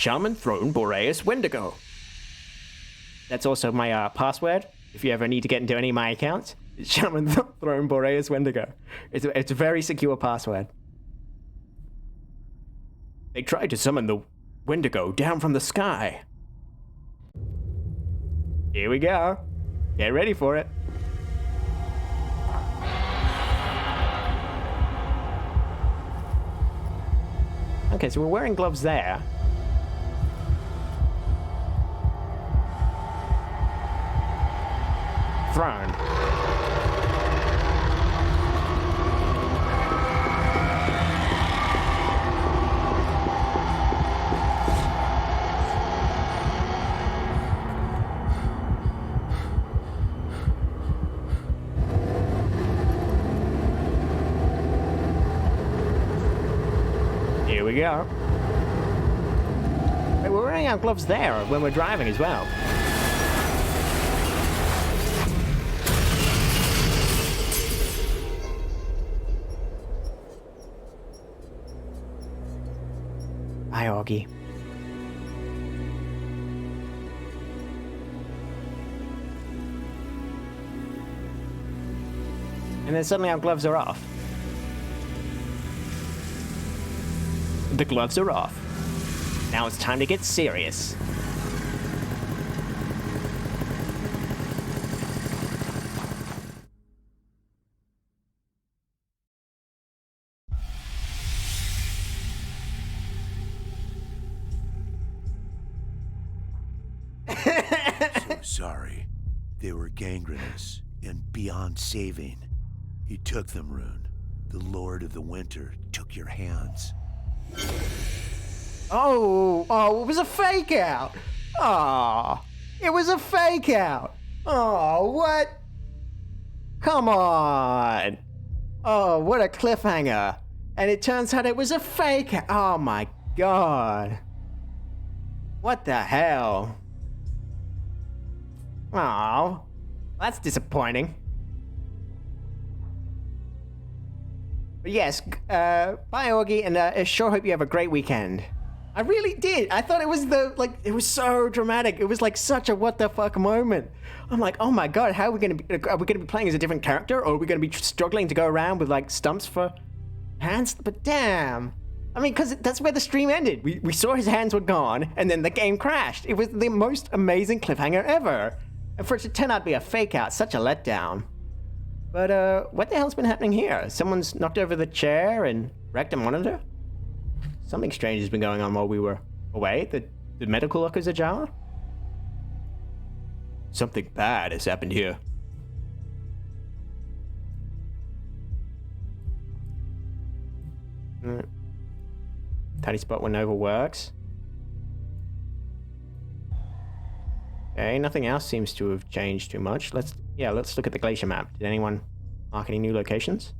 Shaman Throne Boreas Wendigo. That's also my password. If you ever need to get into any of my accounts, it's Shaman Throne Boreas Wendigo. It's a very secure password. They tried to summon the Wendigo down from the sky. Here we go. Get ready for it. Okay, so we're wearing gloves there. Throne. Here we go. Wait, we're wearing our gloves there when we're driving as well. Hi, Augie. And then suddenly our gloves are off. The gloves are off. Now it's time to get serious. So sorry. They were gangrenous and beyond saving. You took them, Rune. The Lord of the Winter took your hands. Oh, it was a fake out. Oh, it was a fake out. Oh, what? Come on. Oh, what a cliffhanger. And it turns out it was a fake out. Oh my God. What the hell? Oh, that's disappointing. But yes, bye Augie, and I sure hope you have a great weekend. I really did. I thought it was it was so dramatic. It was like such a what the fuck moment. I'm like, oh my God, how are we gonna be playing as a different character, or are we gonna be struggling to go around with like stumps for hands? But damn. I mean, because that's where the stream ended. We saw his hands were gone, and then the game crashed. It was the most amazing cliffhanger ever. And for it to turn out to be a fake out, such a letdown. But, what the hell's been happening here? Someone's knocked over the chair and wrecked a monitor? Something strange has been going on while we were away. The medical lockers ajar? Something bad has happened here. Tiny spot where Nova works. Okay, nothing else seems to have changed too much. Let's look at the glacier map. Did anyone mark any new locations?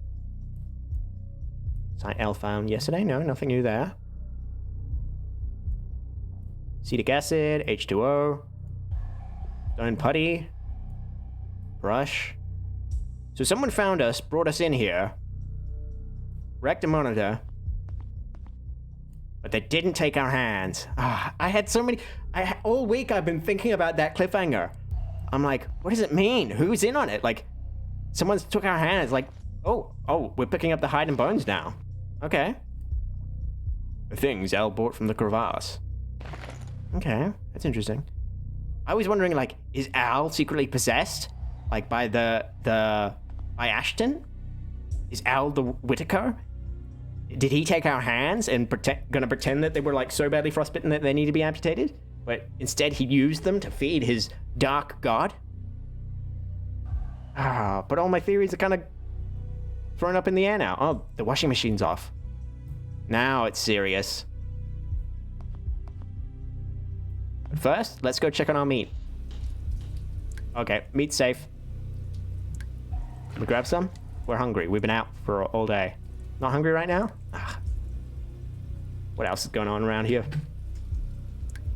Site L found yesterday? No, nothing new there. Acetic acid, H2O, stone putty, brush. So someone found us, brought us in here, wrecked a monitor, but they didn't take our hands. I had so many... all week I've been thinking about that cliffhanger. I'm like, what does it mean? Who's in on it? Like, someone's took our hands. Like, oh, we're picking up the hide and bones now. Okay. The things Al bought from the crevasse. Okay, that's interesting. I was wondering, like, is Al secretly possessed? Like, by by Ashton? Is Al the Whitaker? Did he take our hands and gonna pretend that they were like so badly frostbitten that they need to be amputated? But instead he used them to feed his dark god? But all my theories are kind of thrown up in the air now. Oh, the washing machine's off. Now it's serious. But first, let's go check on our meat. Okay, meat's safe. Can we grab some? We're hungry. We've been out for all day. Not hungry right now? What else is going on around here?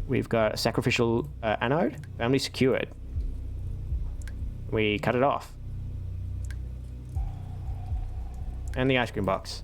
We've got a sacrificial anode. Family secured. We cut it off. And the ice cream box.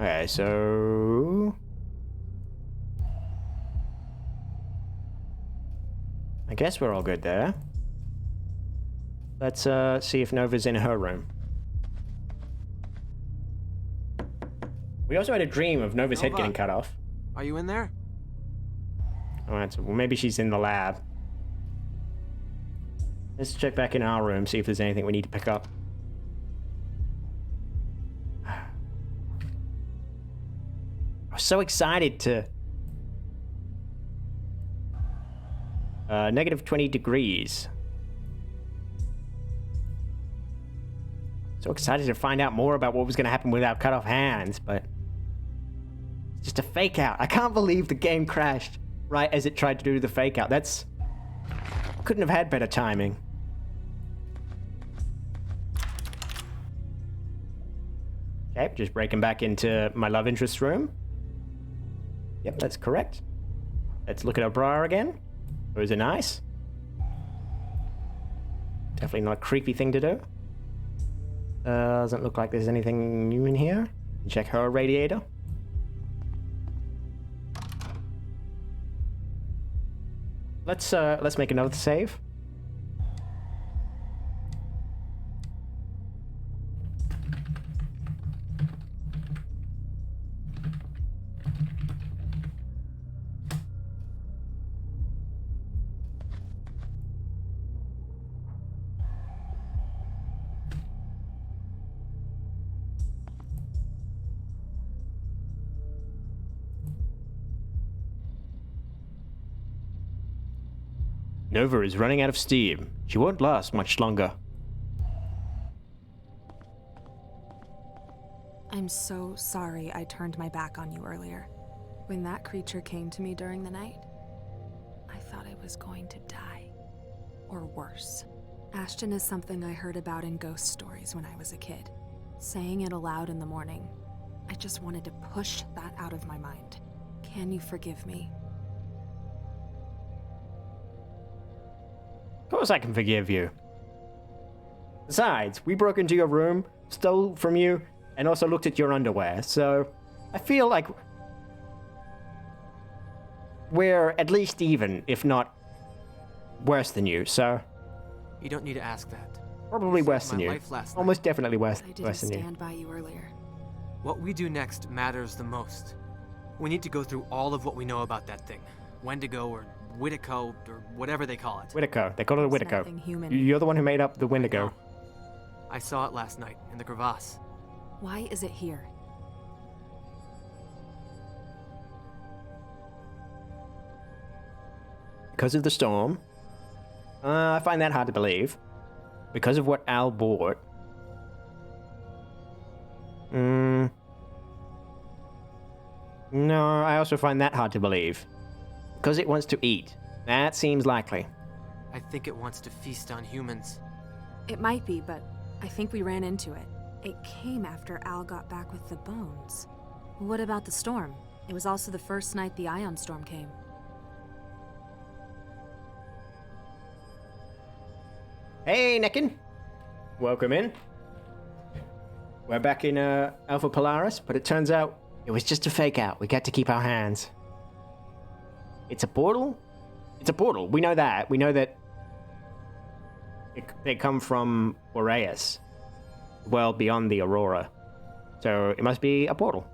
Okay, so... I guess we're all good there. Let's see if Nova's in her room. We also had a dream of Nova's head Nova. getting cut off. Are you in there? Alright, so well, maybe she's in the lab. Let's check back in our room, see if there's anything we need to pick up. I was so excited to... negative 20 degrees. So excited to find out more about what was going to happen with our cut off hands, but... It's just a fake out. I can't believe the game crashed right as it tried to do the fake out. That's... Couldn't have had better timing. Okay, just breaking back into my love interest's room. Yep, that's correct. Let's look at our bra again. Those are nice. Definitely not a creepy thing to do. Doesn't look like there's anything new in here. Check her radiator. Let's make another save. Nova is running out of steam. She won't last much longer. I'm so sorry I turned my back on you earlier. When that creature came to me during the night, I thought I was going to die. Or worse. Ashton is something I heard about in ghost stories when I was a kid. Saying it aloud in the morning, I just wanted to push that out of my mind. Can you forgive me? Of course I can forgive you. Besides, we broke into your room, stole from you, and also looked at your underwear, so I feel like we're at least even, if not worse than you, so You don't need to ask that. probably You saved worse than my you. life last night. Almost definitely worse, I didn't worse than you. stand by you earlier. What we do next matters the most. We need to go through all of what we know about that thing. Wendigo or Whitico or whatever they call it. Whitico. They call it a There's Whitico. nothing human. You're the one who made up the I Wendigo. know. I saw it last night in the crevasse. Why is it here? Because of the storm. I find that hard to believe. Because of what Al bought. No, I also find that hard to believe. Because it wants to eat. That seems likely. I think it wants to feast on humans. It might be, but I think we ran into it. It came after Al got back with the bones. What about the storm? It was also the first night the ion storm came. Hey, Nekin. Welcome in. We're back in Alpha Polaris, but it turns out it was just a fake out. We got to keep our hands. It's a portal? It's a portal. We know that. We know that they come from Boreas, well beyond the Aurora. So it must be a portal.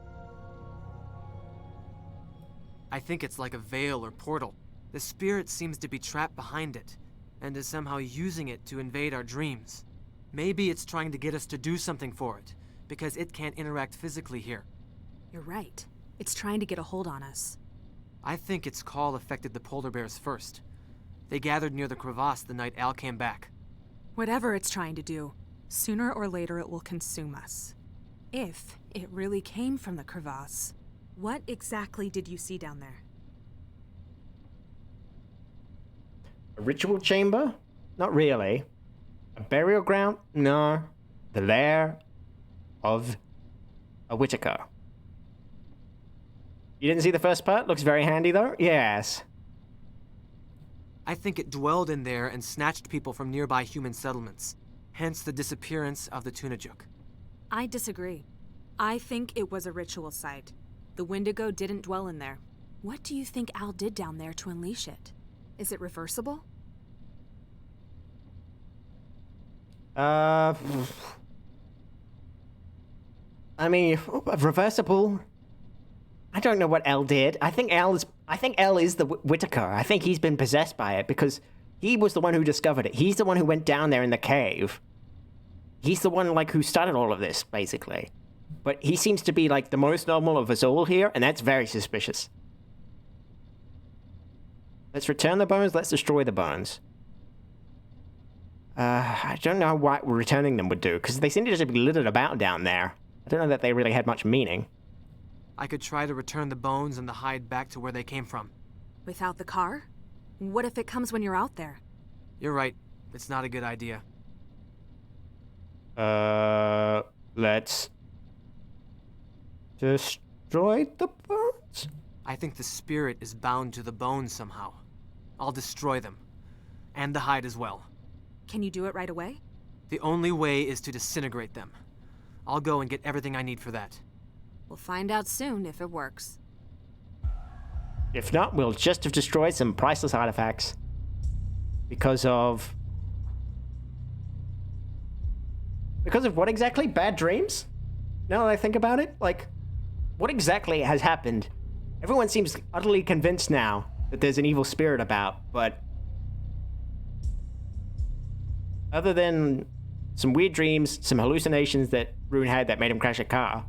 I think it's like a veil or portal. The spirit seems to be trapped behind it, and is somehow using it to invade our dreams. Maybe it's trying to get us to do something for it, because it can't interact physically here. You're right. It's trying to get a hold on us. I think its call affected the polar bears first. They gathered near the crevasse the night Al came back. Whatever it's trying to do, sooner or later it will consume us. If it really came from the crevasse, what exactly did you see down there? A ritual chamber? Not really. A burial ground? No. The lair of a Whitaker. You didn't see the first part? Looks very handy though? Yes. I think it dwelled in there and snatched people from nearby human settlements. Hence the disappearance of the Tunajuk. I disagree. I think it was a ritual site. The Wendigo didn't dwell in there. What do you think Al did down there to unleash it? Is it reversible? I mean, reversible. I don't know what L did. I think L is the Whitaker. I think he's been possessed by it because he was the one who discovered it. He's the one who went down there in the cave. He's the one, like, who started all of this, basically. But he seems to be, like, the most normal of us all here, and that's very suspicious. Let's return the bones, let's destroy the bones. I don't know what returning them would do, because they seem to just be littered about down there. I don't know that they really had much meaning. I could try to return the bones and the hide back to where they came from. Without the car? What if it comes when you're out there? You're right. It's not a good idea. Let's destroy the bones? I think the spirit is bound to the bones somehow. I'll destroy them. And the hide as well. Can you do it right away? The only way is to disintegrate them. I'll go and get everything I need for that. We'll find out soon if it works. If not, we'll just have destroyed some priceless artifacts. Because of what exactly? Bad dreams? Now that I think about it, like, what exactly has happened? Everyone seems utterly convinced now that there's an evil spirit about, but other than some weird dreams, some hallucinations that Rune had that made him crash a car,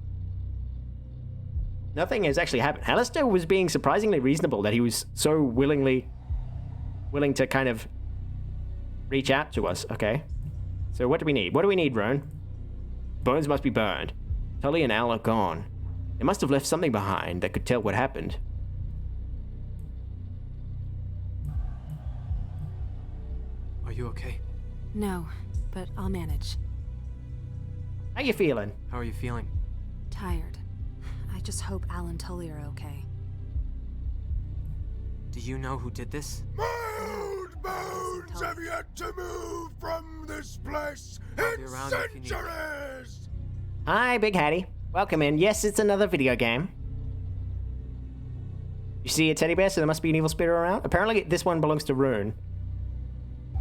nothing has actually happened. Alistair was being surprisingly reasonable that he was so willing to kind of reach out to us. Okay. So what do we need? What do we need, Rune? Bones must be burned. Tully and Al are gone. They must have left something behind that could tell what happened. Are you okay? No, but I'll manage. How you feeling? How are you feeling? Tired. I just hope Al and Tully are okay. Do you know who did this? Bones have yet to move from this place I'll be in around if you need me. centuries! Hi, Big Hattie. Welcome in. Yes, it's another video game. You see a teddy bear, so there must be an evil spirit around? Apparently, this one belongs to Rune.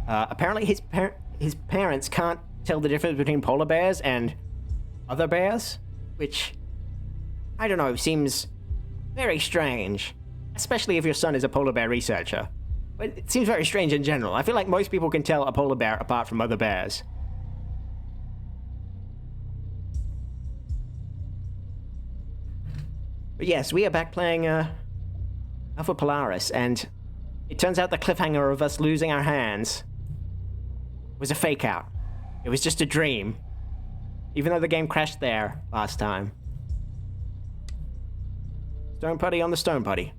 Apparently, his parents can't tell the difference between polar bears and other bears, which, I don't know, seems very strange. Especially if your son is a polar bear researcher. But it seems very strange in general. I feel like most people can tell a polar bear apart from other bears. But yes, we are back playing Alpha Polaris, and it turns out the cliffhanger of us losing our hands was a fake out. It was just a dream. Even though the game crashed there last time. Stone putty on the stone putty.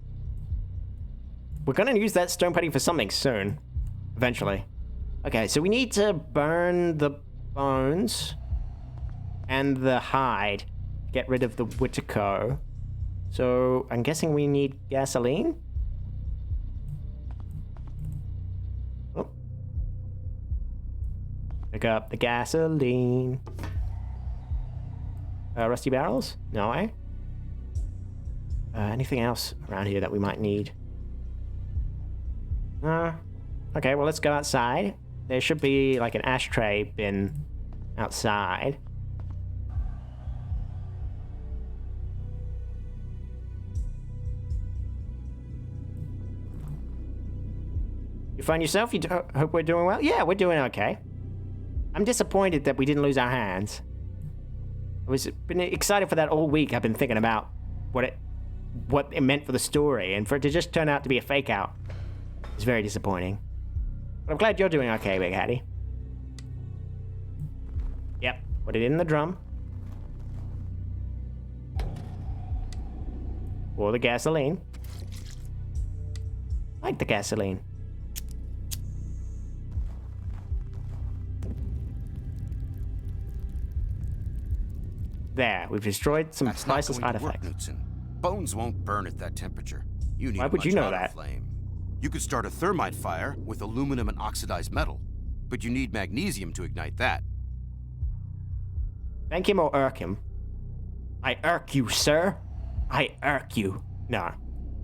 We're gonna use that stone putty for something soon. Eventually. Okay, so we need to burn the bones and the hide. Get rid of the Whitaker. So, I'm guessing we need gasoline? Oh. Pick up the gasoline. Rusty barrels? No, eh? Anything else around here that we might need? Okay, well, let's go outside. There should be, like, an ashtray bin outside. You find yourself? Hope we're doing well? Yeah, we're doing okay. I'm disappointed that we didn't lose our hands. Been excited for that all week. I've been thinking about what it meant for the story, and for it to just turn out to be a fake out is very disappointing. But I'm glad you're doing okay, Big Hattie. Yep, put it in the drum. Pour the gasoline. Like the gasoline. There, we've destroyed some That's not priceless going to work, artifacts. Knudsen. Bones won't burn at that temperature. You need Why a would much you know hotter that? flame. You could start a thermite fire with aluminum and oxidized metal, but you need magnesium to ignite that. Thank him or irk him. I irk you, sir. I irk you. No.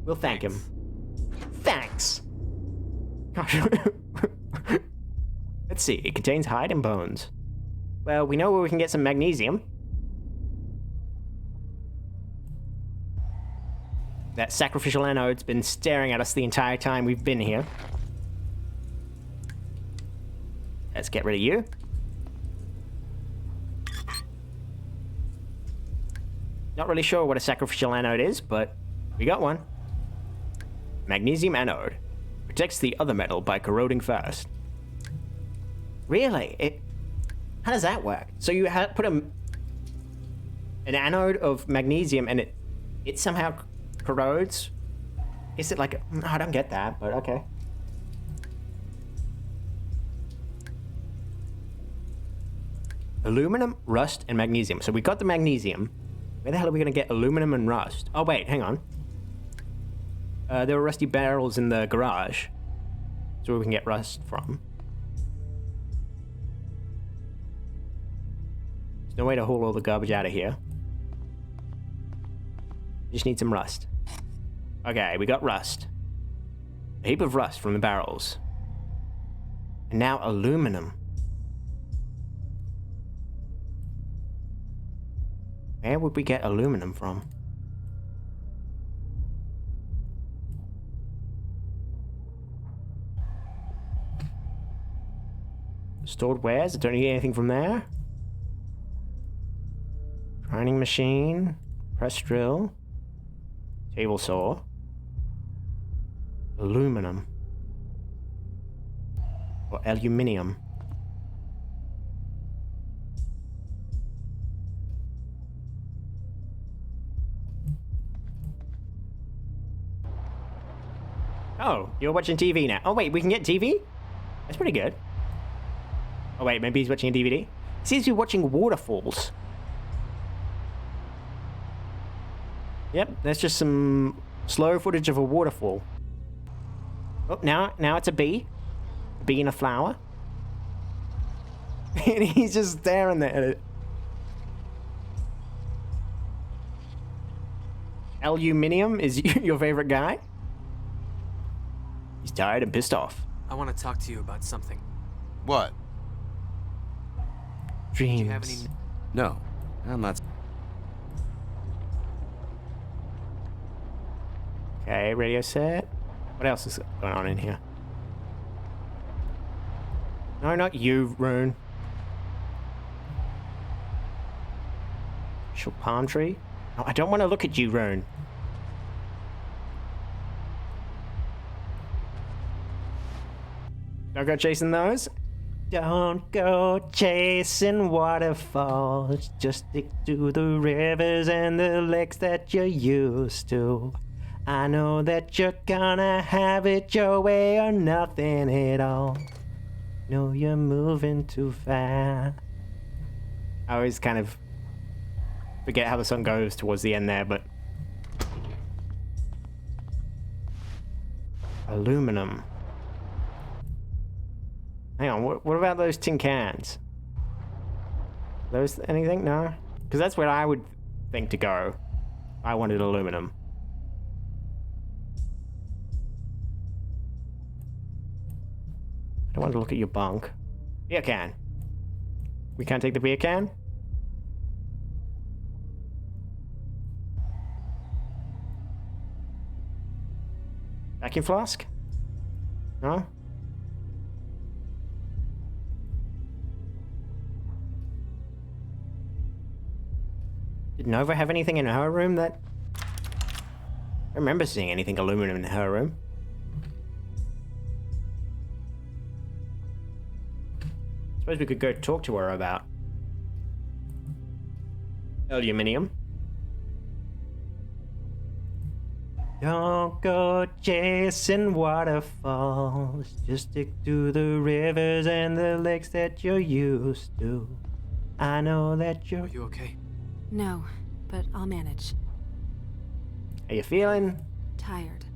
We'll thank him. Thanks. Gosh. Let's see. It contains hide and bones. Well, we know where we can get some magnesium. That sacrificial anode's been staring at us the entire time we've been here. Let's get rid of you. Not really sure what a sacrificial anode is, but we got one. Magnesium anode. Protects the other metal by corroding fast. Really? How does that work? So you put an anode of magnesium and it somehow corrodes? Is it like... I don't get that, but okay. Aluminum, rust, and magnesium. So we got the magnesium. Where the hell are we going to get aluminum and rust? Oh, wait, hang on. There were rusty barrels in the garage. So where we can get rust from. There's no way to haul all the garbage out of here. Just need some rust. Okay, we got rust. A heap of rust from the barrels. And now aluminum. Where would we get aluminum from? Stored wares? I don't need anything from there. Grinding machine. Press drill. Table saw. Aluminum. Or aluminium. Oh, you're watching TV now. Oh wait, we can get TV? That's pretty good. Oh wait, maybe he's watching a DVD? He seems to be watching waterfalls. Yep, that's just some slow footage of a waterfall. Oh, now it's a bee. A bee in a flower. And he's just staring there at it. Aluminium is your favorite guy? He's tired and pissed off. I want to talk to you about something. What? Dreams. Do you have any... No, I'm not. Okay, radio set. What else is going on in here? No, not you, Rune. Palm tree? No, I don't want to look at you, Rune. Don't go chasing those. Don't go chasing waterfalls. Just stick to the rivers and the lakes that you're used to. I know that you're gonna have it your way or nothing at all. No, you're moving too fast. I always kind of forget how the song goes towards the end there, but... Aluminum. Hang on, what about those tin cans? Those anything? No? Because that's where I would think to go. I wanted aluminum. I don't want to look at your bunk. Beer can. We can't take the beer can? Vacuum flask? No? Did Nova have anything in her room that... I remember seeing anything aluminum in her room. Suppose we could go talk to her about... aluminium. Don't go chasing waterfalls. Just stick to the rivers and the lakes that you're used to. I know that you're... Are you okay? No, but I'll manage. How you feeling? Tired.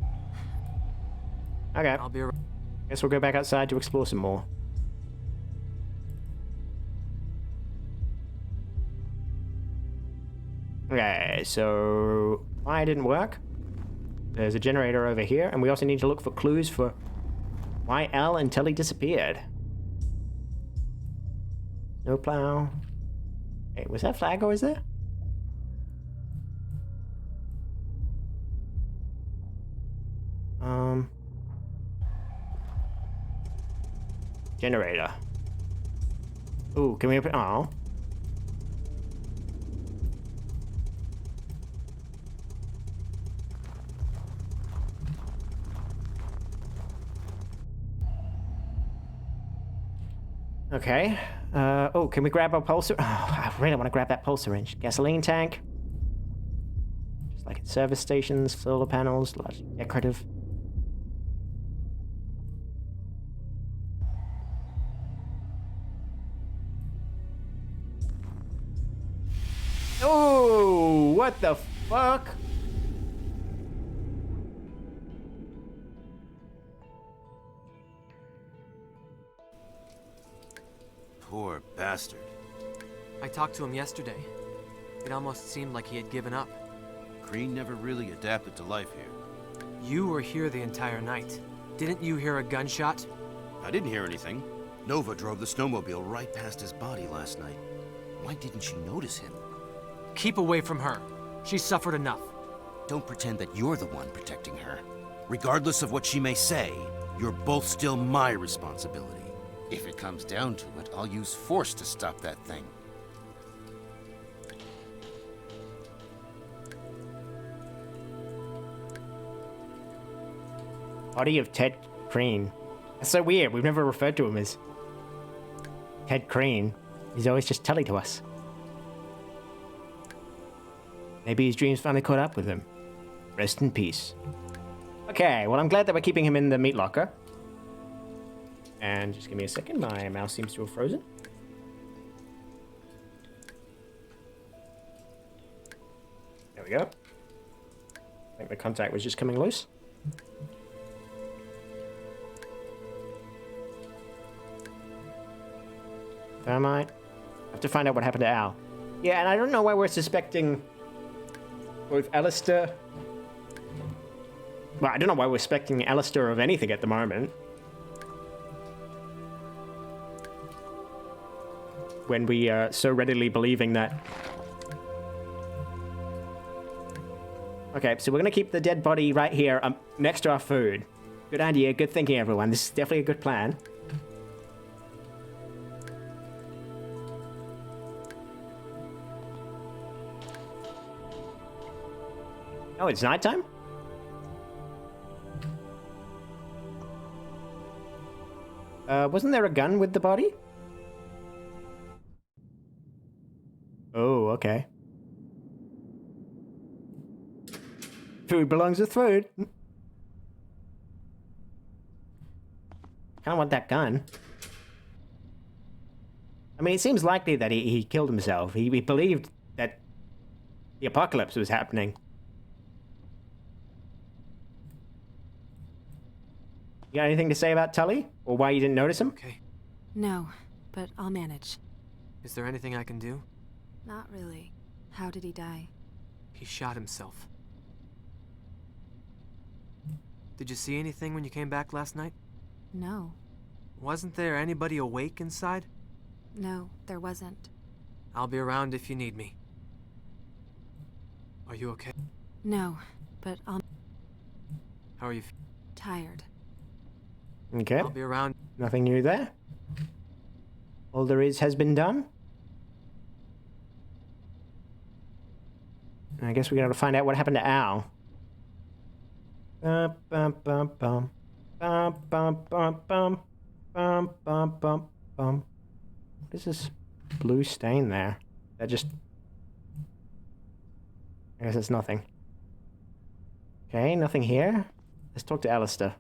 Okay. I'll be around. Guess we'll go back outside to explore some more. Okay, so fire didn't work. There's a generator over here, and we also need to look for clues for why Al and Tully disappeared. No plow. Hey, was that flag always there? Generator. Ooh, can we open? Oh. Okay. Oh, can we grab our pulsar? Oh, I really want to grab that pulsar wrench. Gasoline tank. Just like at service stations, solar panels, largely decorative. Oh, what the fuck? Poor bastard. I talked to him yesterday. It almost seemed like he had given up. Green never really adapted to life here. You were here the entire night. Didn't you hear a gunshot? I didn't hear anything. Nova drove the snowmobile right past his body last night. Why didn't you notice him? Keep away from her. She suffered enough. Don't pretend that you're the one protecting her. Regardless of what she may say, you're both still my responsibility. If it comes down to it, I'll use force to stop that thing. Body of Ted Crane. That's so weird. We've never referred to him as Ted Crane. He's always just Tully to us. Maybe his dreams finally caught up with him. Rest in peace. Okay, well, I'm glad that we're keeping him in the meat locker. And just give me a second. My mouse seems to have frozen. There we go. I think the contact was just coming loose. Thermite. I have to find out what happened to Al. Yeah, and I don't know why we're suspecting both Alistair. Well, I don't know why we're suspecting Alistair of anything at the moment. When we are so readily believing that. Okay, so we're gonna keep the dead body right here next to our food. Good idea, good thinking, everyone. This is definitely a good plan. Oh, it's nighttime? Wasn't there a gun with the body? Oh, okay. Food belongs with food. Kinda want that gun. I mean, it seems likely that he killed himself. He believed that the apocalypse was happening. You got anything to say about Tully? Or why you didn't notice him? Okay. No, but I'll manage. Is there anything I can do? Not really. How did he die? He shot himself. Did you see anything when you came back last night? No. Wasn't there anybody awake inside? No, there wasn't. I'll be around if you need me. Are you okay? No, but I'm How are you? tired. Okay. I'll be around. Nothing new there. All there is has been done. I guess we gotta find out what happened to Al. Bum, bum, bum, bum. Bum, bum, bum, bum. Bum, bum, bum, bum. What is this blue stain there? That just... I guess it's nothing. Okay, nothing here. Let's talk to Alistair.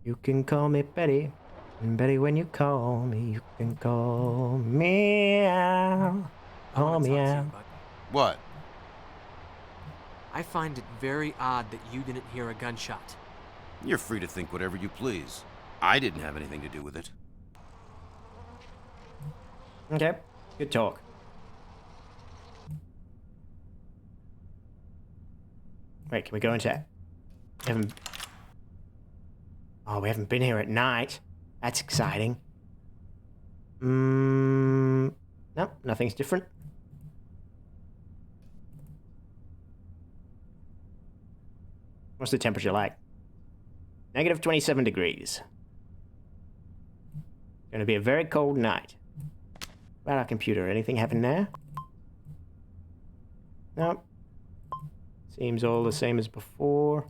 You can call me Betty. And Betty, when you call me, you can call me Al. I wanna Call me talk to you Al. about- What? I find it very odd that you didn't hear a gunshot. You're free to think whatever you please. I didn't have anything to do with it. Okay, good talk. Wait, can we go into... Oh, we haven't been here at night. That's exciting. No, nothing's different. What's the temperature like? Negative 27 degrees. Gonna be a very cold night. About our computer, anything happen there? Nope. Seems all the same as before.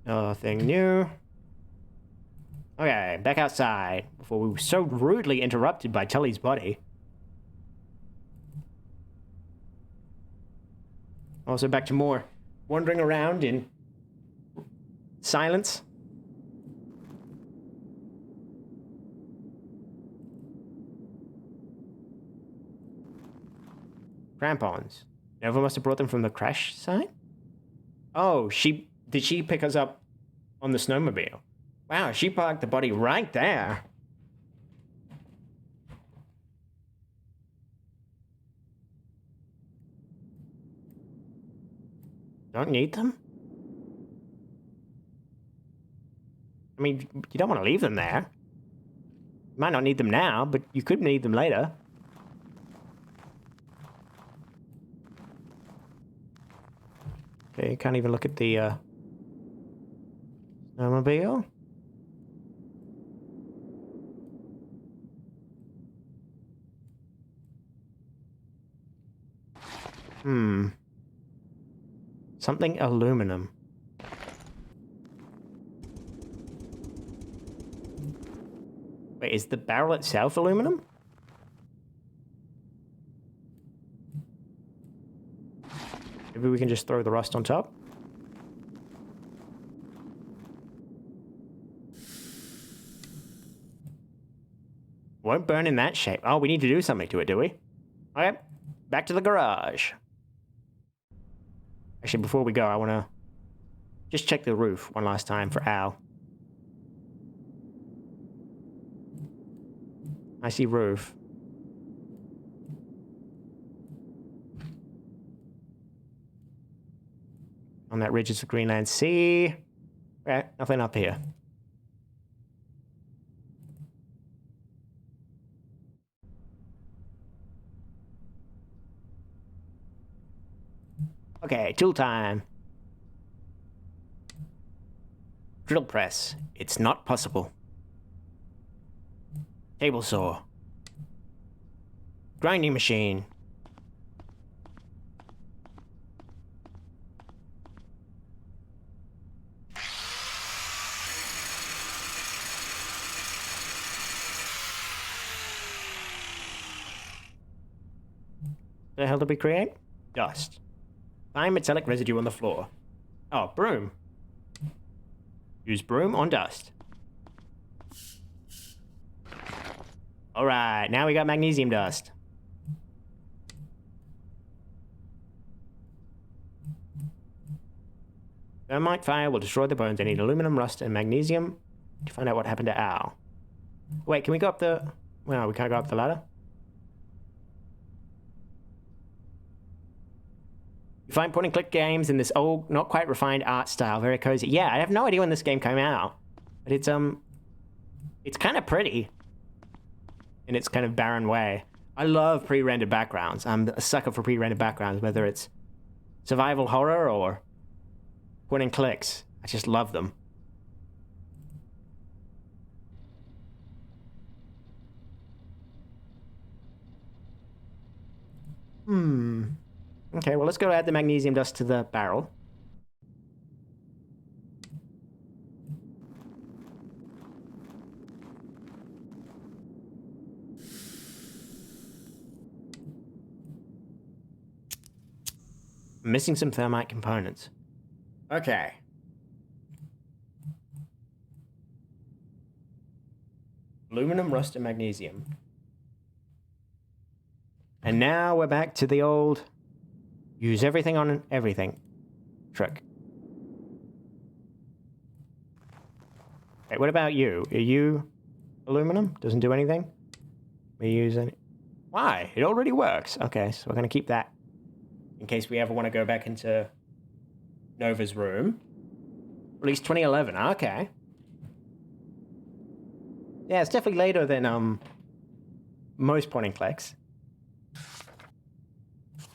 Nothing new. Okay, back outside before we were so rudely interrupted by Tully's body. Also back to more wandering around in silence. Crampons. Nova must have brought them from the crash site? Oh, did she pick us up on the snowmobile? Wow, she parked the body right there. Don't need them? I mean, you don't want to leave them there. You might not need them now, but you could need them later. Okay, you can't even look at the snowmobile. Something aluminum. Wait, is the barrel itself aluminum? Maybe we can just throw the rust on top? Won't burn in that shape. Oh, we need to do something to it, do we? Okay, back to the garage. Actually, before we go, I want to just check the roof one last time for Al. I see roof. On that ridge is the Greenland Sea. Okay, nothing up here. Okay, tool time. Drill press. It's not possible. Table saw. Grinding machine. The hell did we create? Dust. Fine metallic residue on the floor. Oh, broom. Use broom on dust. Alright, now we got magnesium dust. Thermite fire will destroy the bones. I need aluminum, rust, and magnesium to find out what happened to Al. Wait, can we go up the... Well, we can't go up the ladder. You find point-and-click games in this old, not quite refined art style, very cozy. Yeah, I have no idea when this game came out, but it's kind of pretty in its kind of barren way. I love pre-rendered backgrounds. I'm a sucker for pre-rendered backgrounds, whether it's survival horror or point-and-clicks. I just love them. Okay, well, let's go add the magnesium dust to the barrel. I'm missing some thermite components. Okay. Aluminum, rust, and magnesium. And now we're back to the old... Use everything on everything trick. Okay, what about you? Are you aluminum? Doesn't do anything? We use any? Why? It already works. Okay, so we're gonna keep that in case we ever want to go back into Nova's room. Released 2011. Okay. Yeah, it's definitely later than most point and clicks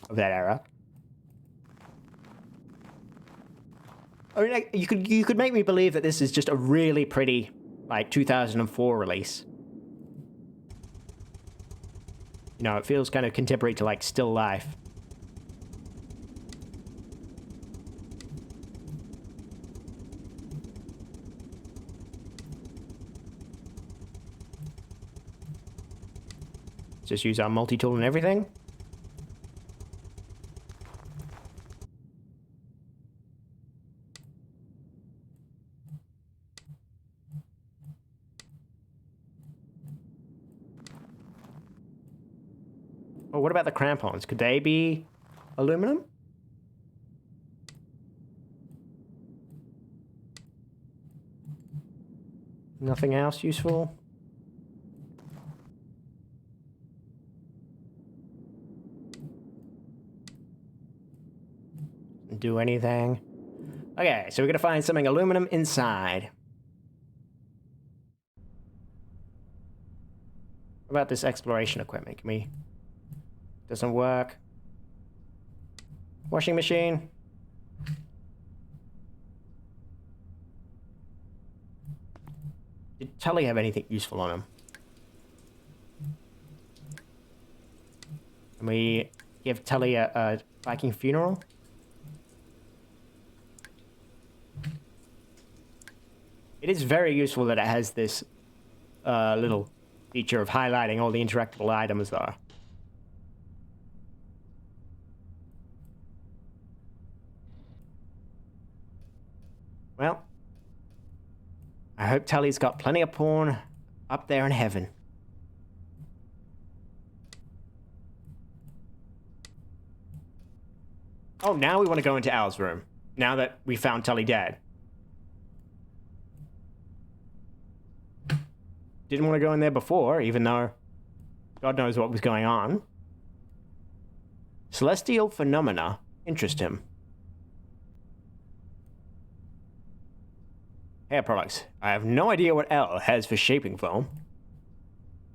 of that era. I mean, like, you could make me believe that this is just a really pretty, like, 2004 release. You know, it feels kind of contemporary to, like, still life. Just use our multi-tool and everything. Oh, what about the crampons? Could they be aluminum? Nothing else useful? Do anything? Okay, so we're gonna find something aluminum inside. What about this exploration equipment? Can we... Doesn't work. Washing machine. Did Tully have anything useful on him? Can we give Tully a Viking funeral? It is very useful that it has this little feature of highlighting all the interactable items though. Well, I hope Tully's got plenty of porn up there in heaven. Oh, now we want to go into Al's room. Now that we found Tully dead. Didn't want to go in there before, even though God knows what was going on. Celestial phenomena interest him. Hair products. I have no idea what Al has for shaping foam.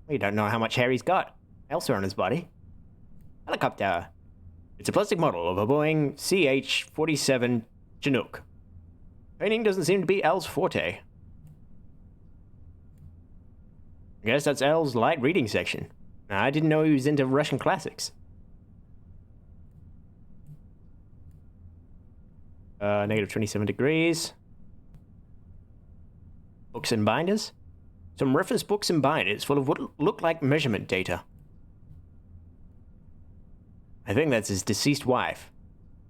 We don't know how much hair he's got elsewhere on his body. Helicopter. It's a plastic model of a Boeing CH-47 Chinook. Painting doesn't seem to be Al's forte. I guess that's Al's light reading section. I didn't know he was into Russian classics. Negative 27 degrees. Books and binders. Some reference books and binders full of what look like measurement data. I think that's his deceased wife.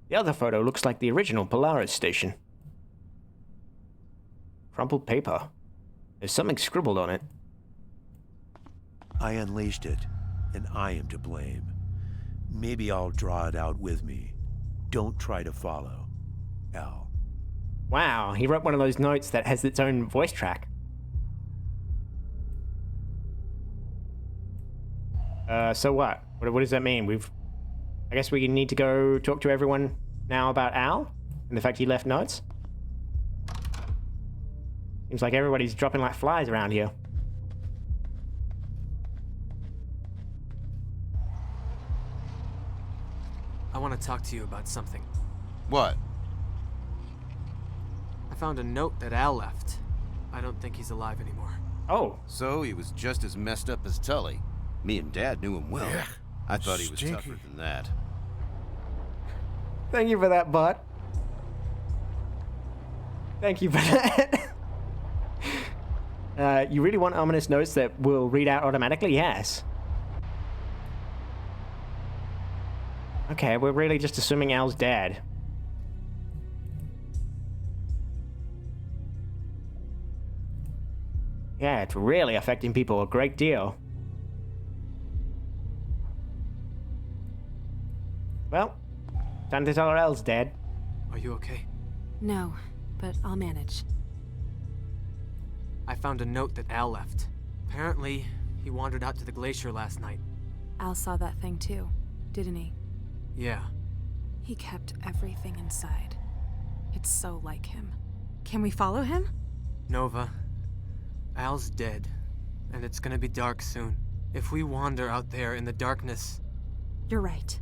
The other photo looks like the original Polaris station. Crumpled paper. There's something scribbled on it. I unleashed it, and I am to blame. Maybe I'll draw it out with me. Don't try to follow, Al. Wow, he wrote one of those notes that has its own voice track. So what? What does that mean? I guess we need to go talk to everyone now about Al and the fact he left notes. Seems like everybody's dropping like flies around here. I want to talk to you about something. What? I found a note that Al left. I don't think he's alive anymore. Oh. So he was just as messed up as Tully. Me and Dad knew him well. I thought he was tougher than that. Thank you for that, bud. Thank you for that. You really want ominous notes that will read out automatically? Yes. Okay, we're really just assuming Al's dead. Yeah, it's really affecting people a great deal. Well, time to tell her Al's dead. Are you okay? No, but I'll manage. I found a note that Al left. Apparently, He wandered out to the glacier last night. Al saw that thing too, didn't he? Yeah. He kept everything inside. It's so like him. Can we follow him? Nova, Al's dead, and it's gonna be dark soon. If we wander out there in the darkness... You're right.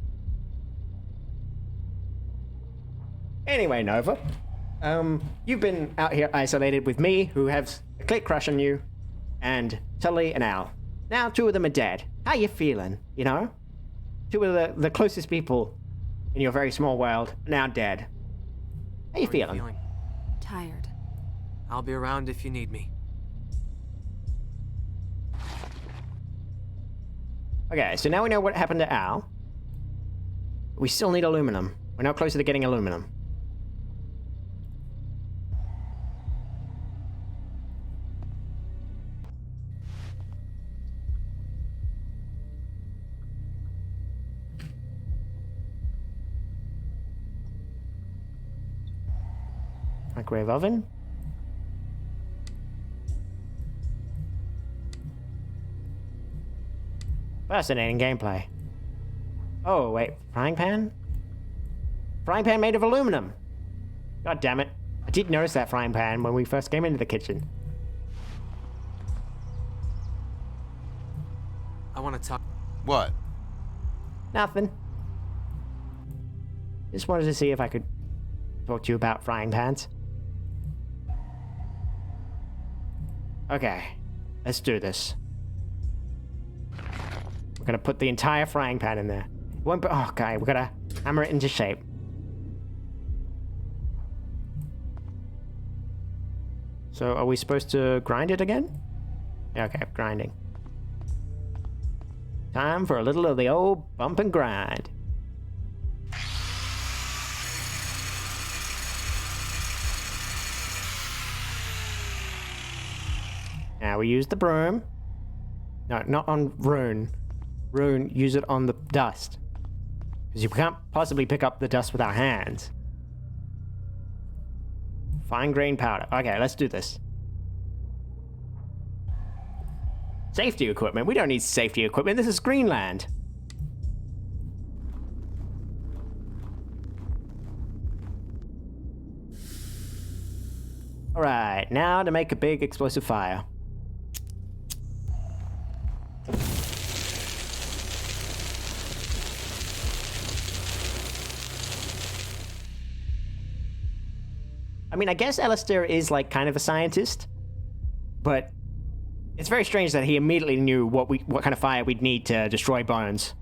Anyway, Nova, you've been out here isolated with me, who has a click crush on you, and Tully and Al. Now 2 of them are dead. How you feeling, you know? 2 of the closest people in your very small world are now dead. How you feeling? Tired. I'll be around if you need me. Okay, so now we know what happened to Al. We still need aluminum. We're now closer to getting aluminum. Microwave oven. Fascinating gameplay. Oh, wait. Frying pan? Frying pan made of aluminum. God damn it. I did notice that frying pan when we first came into the kitchen. I want to talk... What? Nothing. Just wanted to see if I could talk to you about frying pans. Okay. Let's do this. We're gonna put the entire frying pan in there. Oh, okay, we gotta hammer it into shape. So, are we supposed to grind it again? Yeah, okay, grinding. Time for a little of the old bump and grind. Now we use the broom. No, not on Rune. Rune, use it on the dust. Because you can't possibly pick up the dust with our hands. Fine grain powder. Okay, let's do this. Safety equipment. We don't need safety equipment. This is Greenland. Alright, now to make a big explosive fire. I mean, I guess Alistair is, like, kind of a scientist, but it's very strange that he immediately knew what kind of fire we'd need to destroy Bones.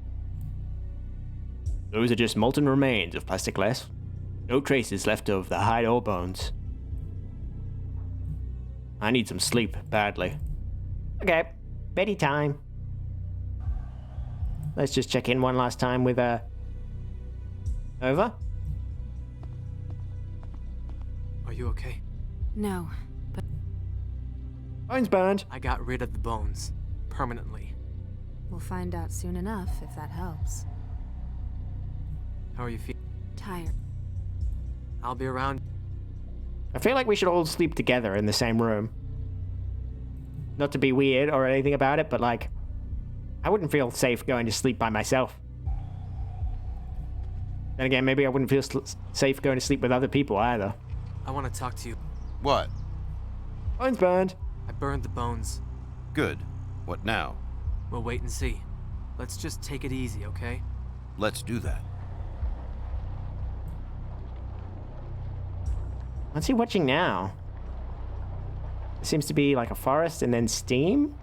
Those are just molten remains of plastic glass. No traces left of the hide or bones. I need some sleep, badly. Okay, beddy time. Let's just check in one last time with, Over? Are you okay? No, but Bones burned. I got rid of the bones. Permanently. we'll find out soon enough if that helps. How are you feeling? Tired. I'll be around. I feel like we should all sleep together in the same room. Not to be weird or anything about it, but like, I wouldn't feel safe going to sleep by myself. Then again, maybe I wouldn't feel safe going to sleep with other people either. I want to talk to you. What? Bones burned. I burned the bones. Good. What now? We'll wait and see. Let's just take it easy, okay? Let's do that. What's he watching now? It seems to be like a forest and then steam?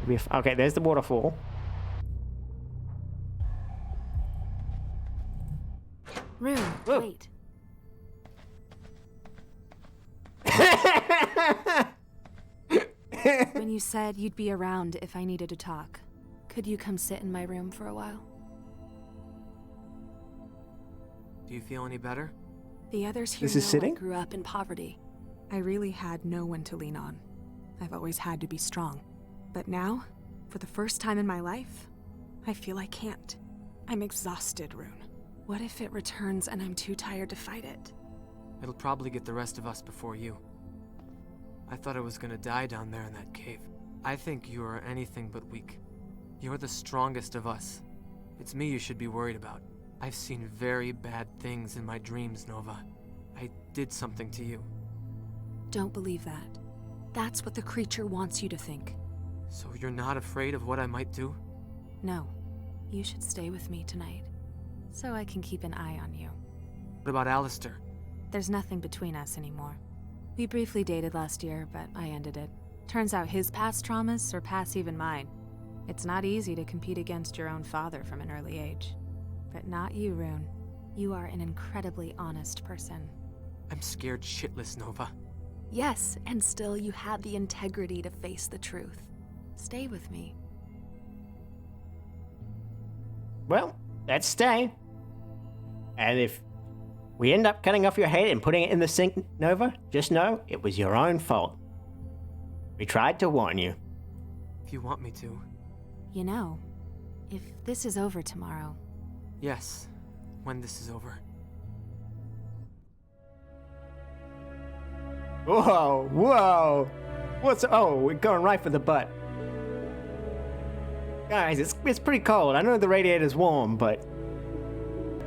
Maybe okay, there's the waterfall. Rune, Whoa. wait. When you said you'd be around if I needed to talk, could you come sit in my room for a while? Do you feel any better? The others here This is know sitting? I grew up in poverty. I really had no one to lean on. I've always had to be strong. But now, for the first time in my life, I feel I can't. I'm exhausted, Rune. What if it returns and I'm too tired to fight it? It'll probably get the rest of us before you. I thought I was gonna die down there in that cave. I think you are anything but weak. You're the strongest of us. It's me you should be worried about. I've seen very bad things in my dreams, Nova. I did something to you. Don't believe that. That's what the creature wants you to think. So you're not afraid of what I might do? No. You should stay with me tonight, so I can keep an eye on you. What about Alistair? There's nothing between us anymore. We briefly dated last year, but I ended it. Turns out his past traumas surpass even mine. It's not easy to compete against your own father from an early age. But not you, Rune. You are an incredibly honest person. I'm scared shitless, Nova. Yes, and still you had the integrity to face the truth. Stay with me. Well, let's stay. And if we end up cutting off your head and putting it in the sink, Nova, just know it was your own fault. We tried to warn you. If you want me to. You know, if this is over tomorrow... Yes, when this is over. Whoa, whoa. Oh, we're going right for the butt. Guys, it's pretty cold. I know the radiator's warm, but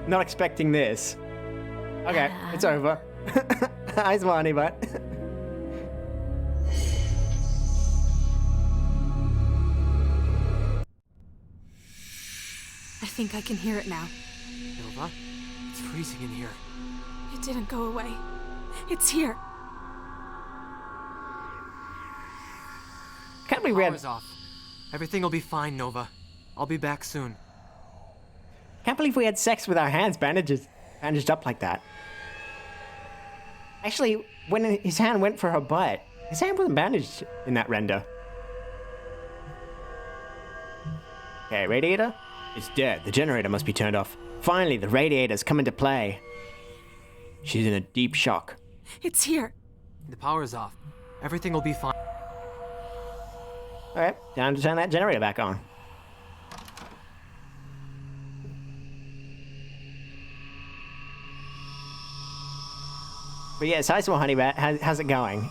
not expecting this. Okay, it's over. Hi, Swanee, but I think I can hear it now. Nova, it's freezing in here. It didn't go away. It's here. can't believe we had Power's off. Everything will be fine, Nova. I'll be back soon. can't believe we had sex with our hands bandaged up like that. Actually, when his hand went for her butt, his hand wasn't bandaged in that render. Okay, radiator? It's dead. The generator must be turned off. Finally, the radiator's come into play. She's in a deep shock. It's here. The power's off. Everything will be fine. Alright, time to turn that generator back on. But yes, hi, small honey bat. How's it going?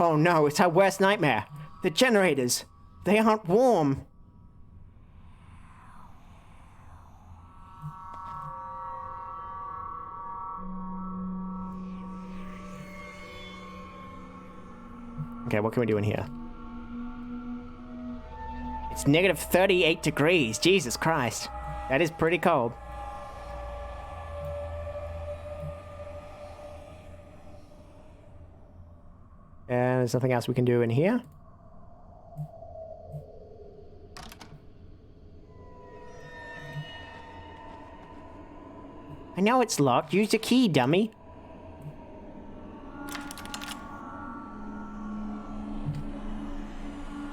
Oh no, it's our worst nightmare. The generators. They aren't warm. Okay, what can we do in here? It's negative 38 degrees. Jesus Christ. That is pretty cold. And there's nothing else we can do in here. I know it's locked. Use the key, dummy.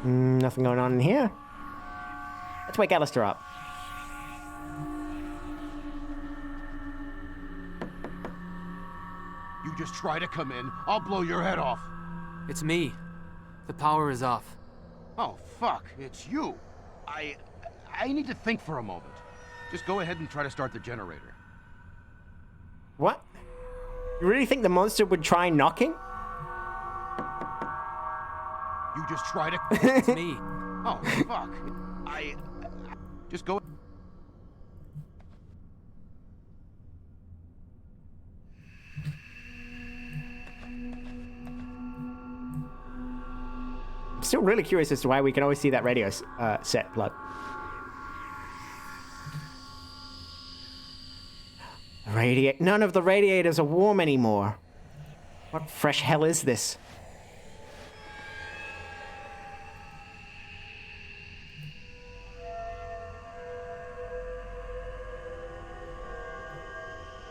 Nothing going on in here. Let's wake Alistair up. You just try to come in, I'll blow your head off. It's me. The power is off. Oh, fuck, it's you. I need to think for a moment. Just go ahead and try to start the generator. What? You really think the monster would try knocking? You just try to... It's me. Oh, fuck. Just go... I'm still really curious as to why we can always see that radio set plug. None of the radiators are warm anymore. What fresh hell is this?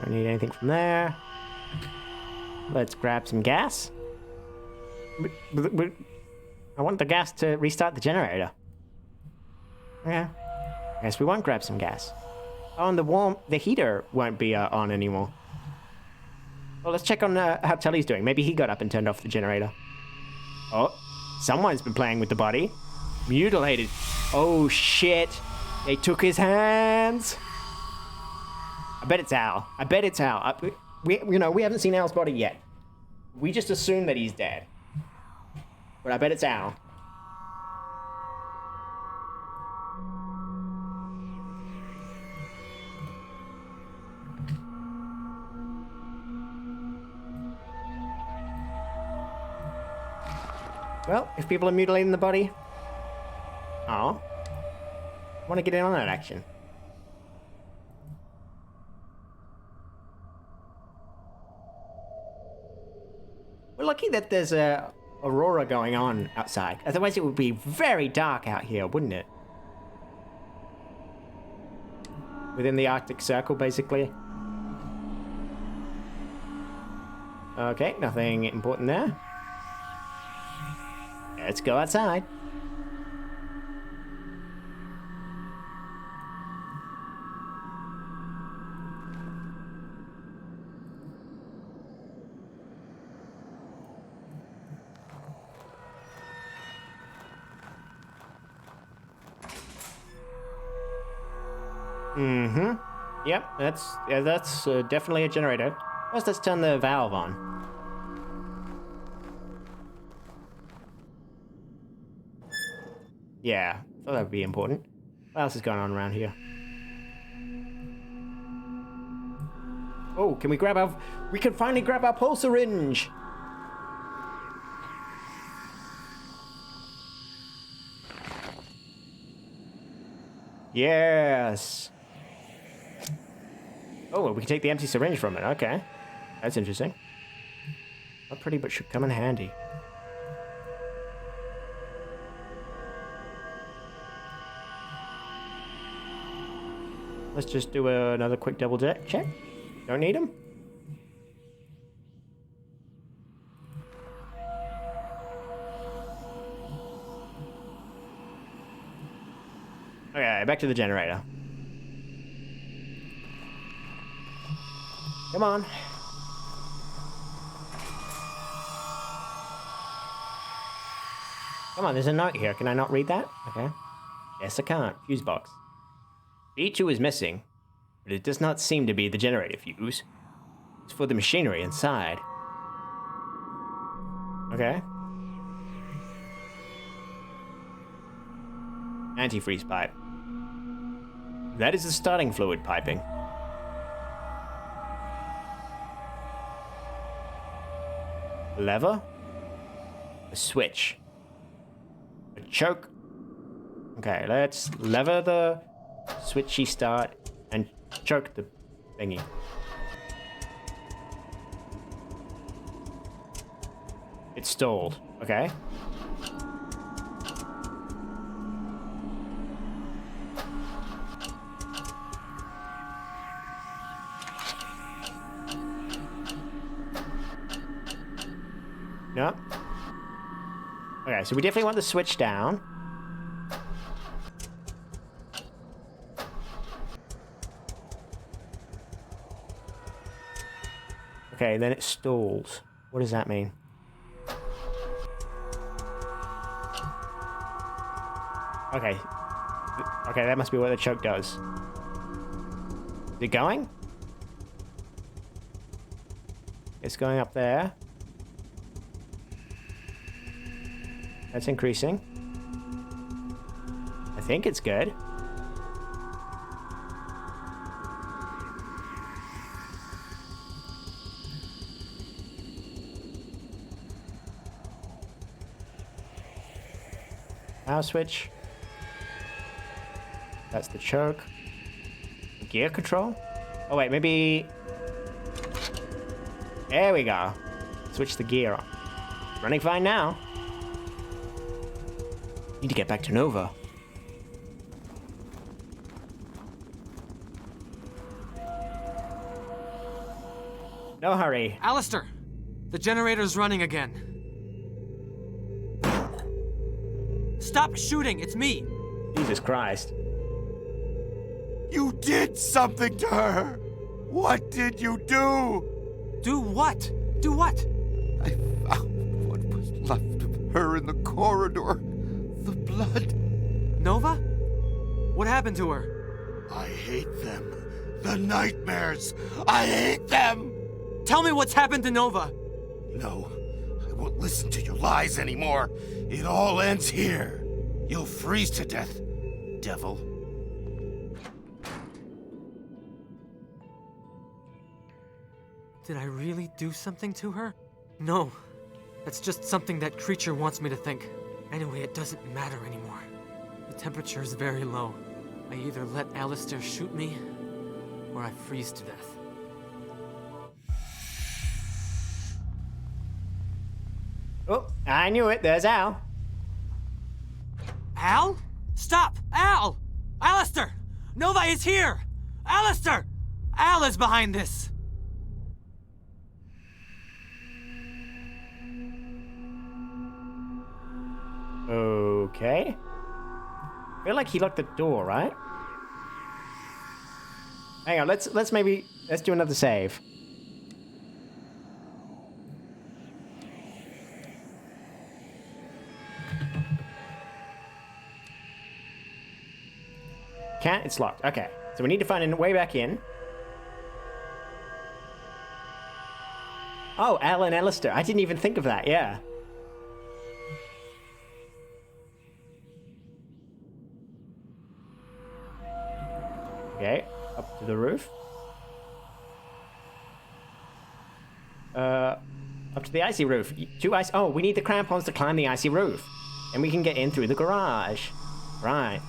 Don't need anything from there. Let's grab some gas. I want the gas to restart the generator. Yeah. I guess we won't grab some gas. Oh, and the heater won't be on anymore. Well, let's check on how Tully's doing. Maybe he got up and turned off the generator. Oh, someone's been playing with the body. Mutilated. Oh, shit. They took his hands. I bet it's Al. we haven't seen Al's body yet. We just assume that he's dead. But I bet it's Al. Well, if people are mutilating the body... Oh. I want to get in on that action. We're lucky that there's a aurora going on outside. Otherwise it would be very dark out here, wouldn't it? Within the Arctic Circle, basically. Okay, nothing important there. Let's go outside. Yep, that's definitely a generator. First, let's turn the valve on. Yeah, thought that would be important. What else is going on around here? Oh, can we grab our... We can finally grab our pulse syringe! Yes! Oh, we can take the empty syringe from it. Okay. That's interesting. Not pretty, but should come in handy. Let's just do another quick double check. Don't need them. Okay, back to the generator. Come on. Come on, there's a note here. Can I not read that? Okay. Yes, I can't. Fuse box. B2 is missing, but it does not seem to be the generator fuse. It's for the machinery inside. Okay. Antifreeze pipe. That is the starting fluid piping. Lever? A switch. A choke. Okay, let's lever the switchy start and choke the thingy. It's stalled. Okay. No. Okay, so we definitely want the switch down. Okay, then it stalls. What does that mean? Okay. Okay, that must be what the choke does. Is it going? It's going up there. That's increasing. I think it's good. Power switch. That's the choke. Gear control? Oh wait, maybe... There we go. Switch the gear on. Running fine now. Need to get back to Nova. No hurry. Alistair! The generator's running again. Stop shooting! It's me! Jesus Christ. You did something to her! What did you do? Do what? Do what? I found what was left of her in the corridor. The blood. Nova? What happened to her? I hate them. The nightmares. I hate them! Tell me what's happened to Nova. No, I won't listen to your lies anymore. It all ends here. You'll freeze to death, devil. Did I really do something to her? No. That's just something that creature wants me to think. Anyway, it doesn't matter anymore. The temperature is very low. I either let Alistair shoot me, or I freeze to death. Oh, I knew it. There's Al. Al? Stop! Al! Alistair! Nova is here! Alistair! Al is behind this! Okay. Feel like he locked the door, right? Hang on, let's do another save. Can't, it's locked. Okay. So we need to find a way back in. Oh, Al and Alistair. I didn't even think of that, yeah. Okay, up to the roof. Up to the icy roof. Oh, we need the crampons to climb the icy roof. And we can get in through the garage. Right.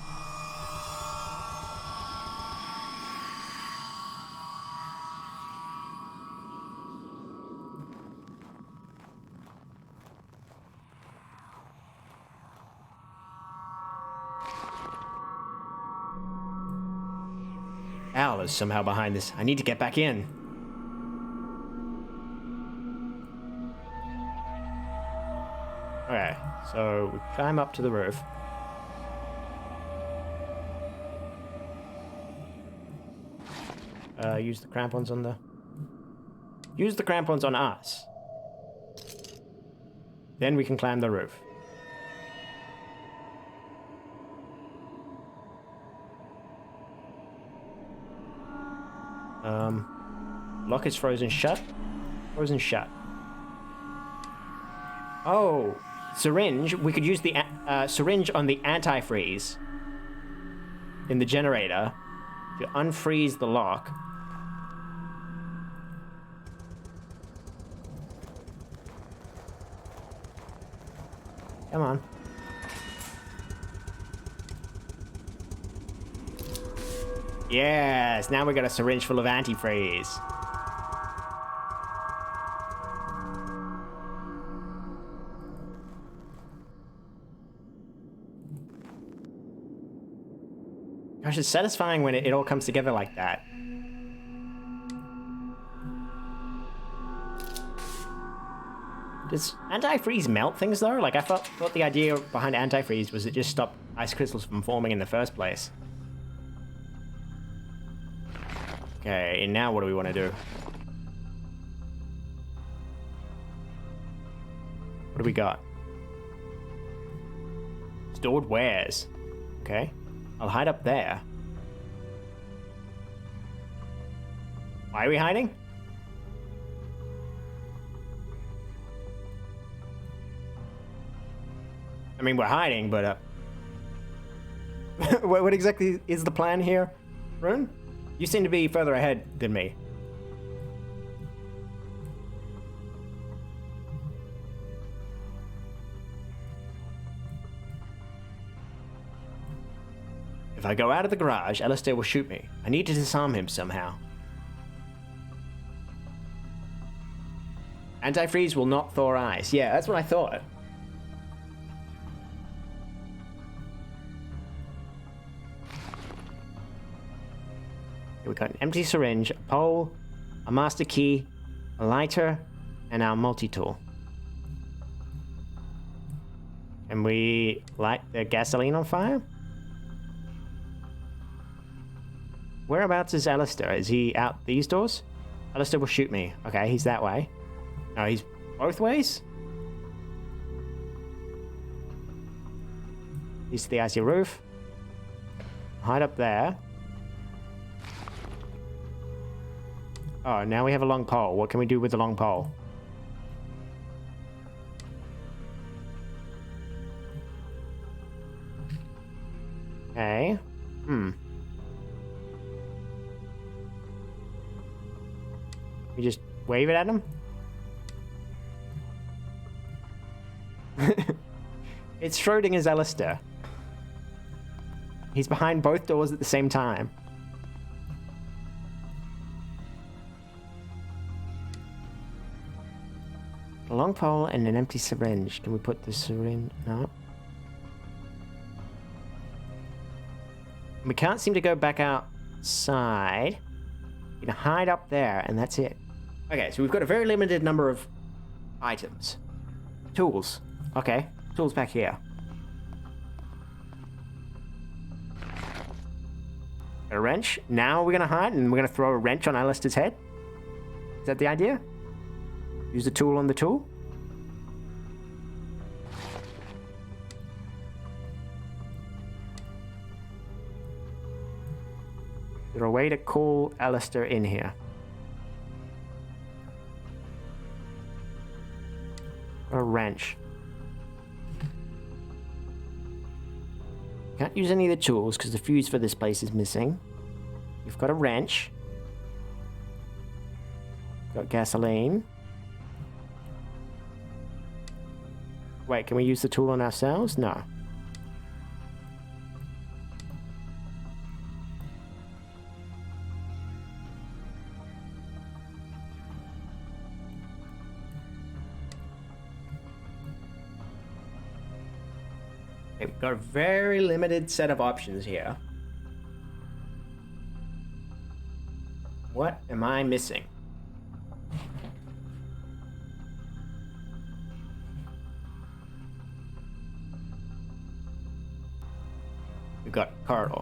Al is somehow behind this. I need to get back in. Okay, so we climb up to the roof. Use the crampons on the... Use the crampons on us. Then we can climb the roof. Lock is frozen shut. Frozen shut. Oh, syringe. We could use the syringe on the antifreeze in the generator to unfreeze the lock. Come on. Yes, now we got a syringe full of antifreeze. Gosh, it's satisfying when it all comes together like that. Does antifreeze melt things though? Like I thought the idea behind antifreeze was it just stopped ice crystals from forming in the first place. Okay, and now what do we want to do? What do we got? Stored wares. Okay. I'll hide up there. Why are we hiding? I mean, we're hiding, but what exactly is the plan here, Rune? You seem to be further ahead than me. If I go out of the garage, Alistair will shoot me. I need to disarm him somehow. Antifreeze will not thaw ice. Yeah, that's what I thought. We've got an empty syringe, a pole, a master key, a lighter, and our multi-tool. Can we light the gasoline on fire? Whereabouts is Alistair? Is he out these doors? Alistair will shoot me. Okay, he's that way. No, he's both ways? He's to the icy roof. Hide up there. Oh, now we have a long pole. What can we do with the long pole? Okay. We just wave it at him? It's Schrodinger's Alistair. He's behind both doors at the same time. A long pole and an empty syringe. Can we put the syringe? No. We can't seem to go back outside. We can hide up there, and that's it. Okay, so we've got a very limited number of items. Tools. Okay, tools back here. A wrench. Now we're gonna hide, and we're gonna throw a wrench on Alistair's head. Is that the idea? Use the tool on the tool? Is there a way to call Alistair in here? A wrench. Can't use any of the tools because the fuse for this place is missing. We've got a wrench. Got gasoline. Wait, can we use the tool on ourselves? No. Okay, we've got a very limited set of options here. What am I missing? We've got corridor.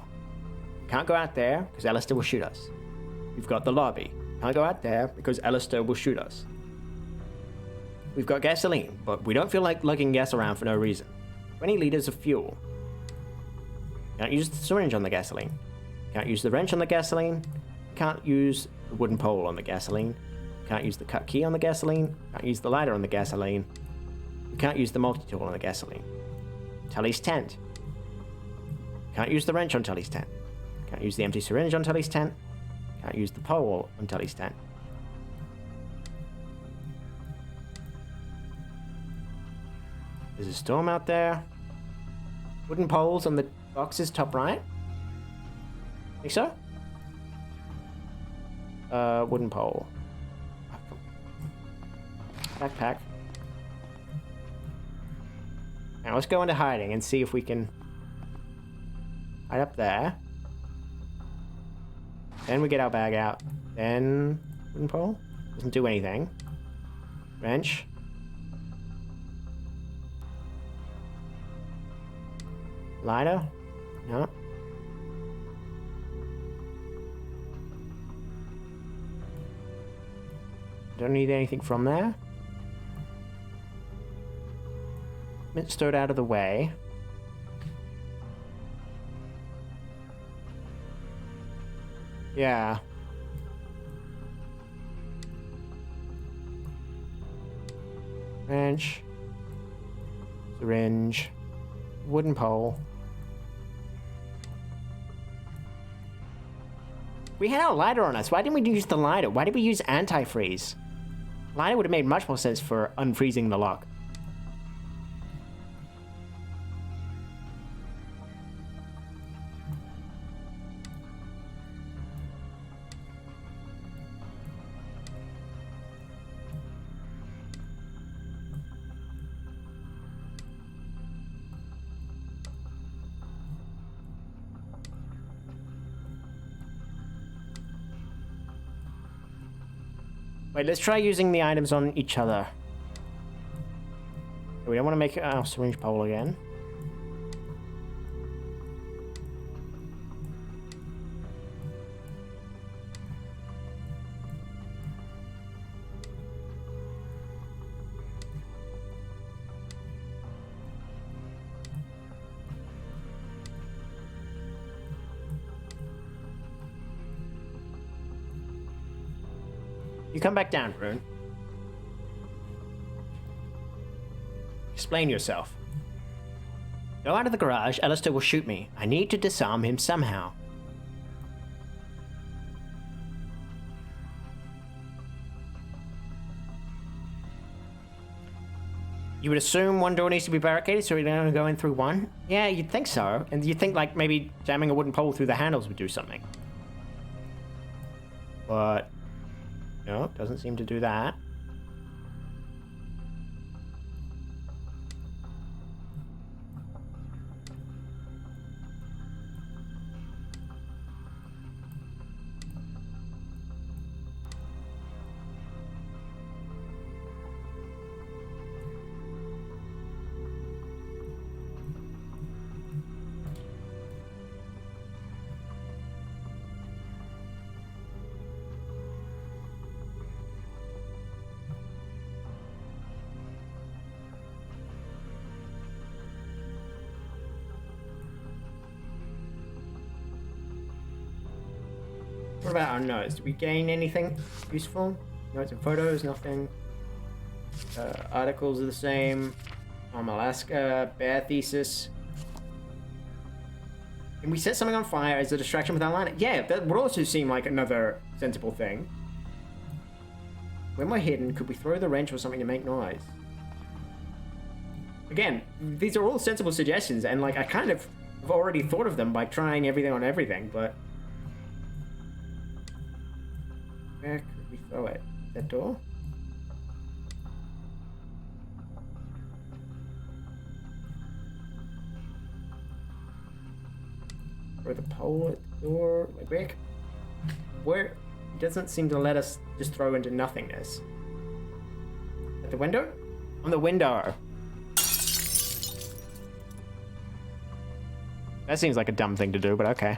Can't go out there because Alistair will shoot us. We've got the lobby. Can't go out there because Alistair will shoot us. We've got gasoline, but we don't feel like lugging gas around for no reason. 20 liters of fuel. Can't use the syringe on the gasoline. Can't use the wrench on the gasoline. Can't use the wooden pole on the gasoline. Can't use the cut key on the gasoline. Can't use the lighter on the gasoline. We can't use the multi-tool on the gasoline. Tully's tent. Can't use the wrench on Tully's tent. Can't use the empty syringe on Tully's tent. Can't use the pole on Tully's tent. There's a storm out there. Wooden poles on the boxes top right. Think so? Wooden pole. Backpack. Now let's go into hiding and see if we can hide up there. Then we get our bag out. Then wooden pole. Doesn't do anything. Wrench. Lighter? No. Don't need anything from there. Mint stowed out of the way. Yeah. Wrench. Syringe. Wooden pole. We had our lighter on us. Why didn't we use the lighter? Why did we use antifreeze? Lighter would have made much more sense for unfreezing the lock. Wait, let's try using the items on each other. We don't want to make our syringe pole again. You come back down, Rune. Explain yourself. Go out of the garage, Alistair will shoot me. I need to disarm him somehow. You would assume one door needs to be barricaded, so we're gonna go in through one? Yeah, you'd think so. And you'd think, like, maybe jamming a wooden pole through the handles would do something. But... no, doesn't seem to do that. What about our notes? Did we gain anything useful? Notes and photos, nothing. Articles are the same. Alaska, bear thesis. Can we set something on fire as a distraction without lighting? Yeah, that would also seem like another sensible thing. When we're hidden, could we throw the wrench or something to make noise? Again, these are all sensible suggestions, and like I kind of have already thought of them by trying everything on everything, but... where could we throw it? That door? Or the pole at the door? Like where? It doesn't seem to let us just throw into nothingness. At the window? On the window. That seems like a dumb thing to do, but okay.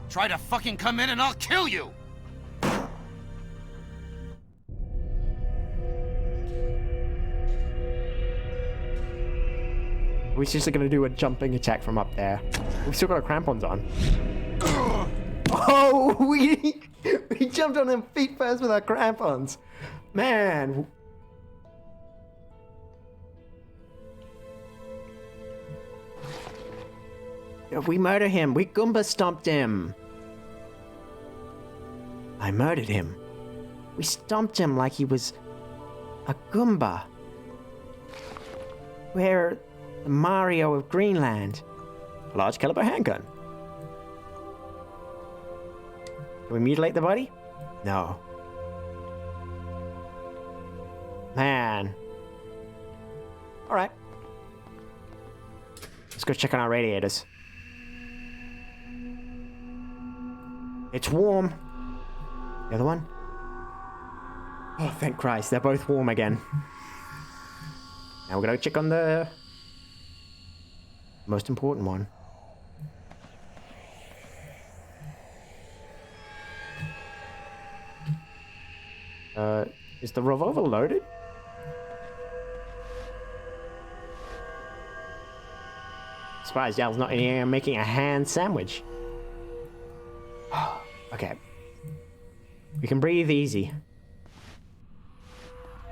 Try to fucking come in and I'll kill you! We're just gonna do a jumping attack from up there. We've still got our crampons on. Oh, we jumped on them feet first with our crampons. Man. If we murder him, we Goomba stomped him. I murdered him. We stomped him like he was a Goomba. We're the Mario of Greenland. A large caliber handgun. Can we mutilate the body? No. Man. Alright. Let's go check on our radiators. It's warm. The other one? Oh, thank Christ. They're both warm again. Now we're gonna check on the most important one. Is the revolver loaded? Surprised Yal's not in here making a hand sandwich. Okay. We can breathe easy.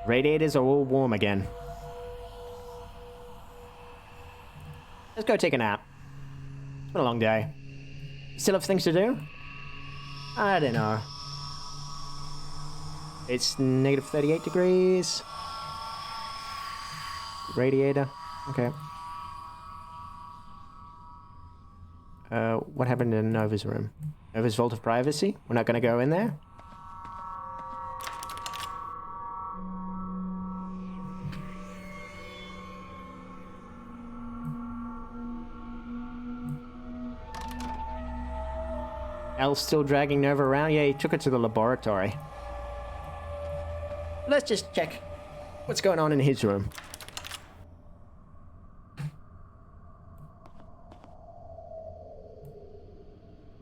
Radiators are all warm again. Let's go take a nap. It's been a long day. Still have things to do? I don't know. It's negative 38 degrees. Radiator. Okay. What happened in Nova's room? Nova's vault of privacy? We're not gonna go in there? Al's still dragging Nova around? Yeah, he took her to the laboratory. Let's just check what's going on in his room.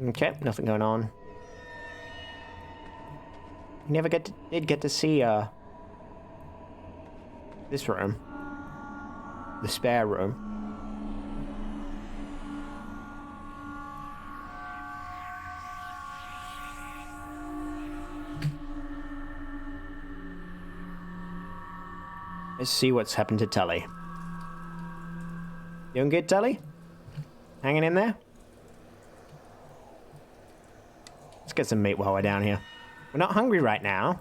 Okay, nothing going on. We never did get to see this room. The spare room. Let's see what's happened to Tully. Doing good, Tully? Hanging in there? Let's get some meat while we're down here. We're not hungry right now.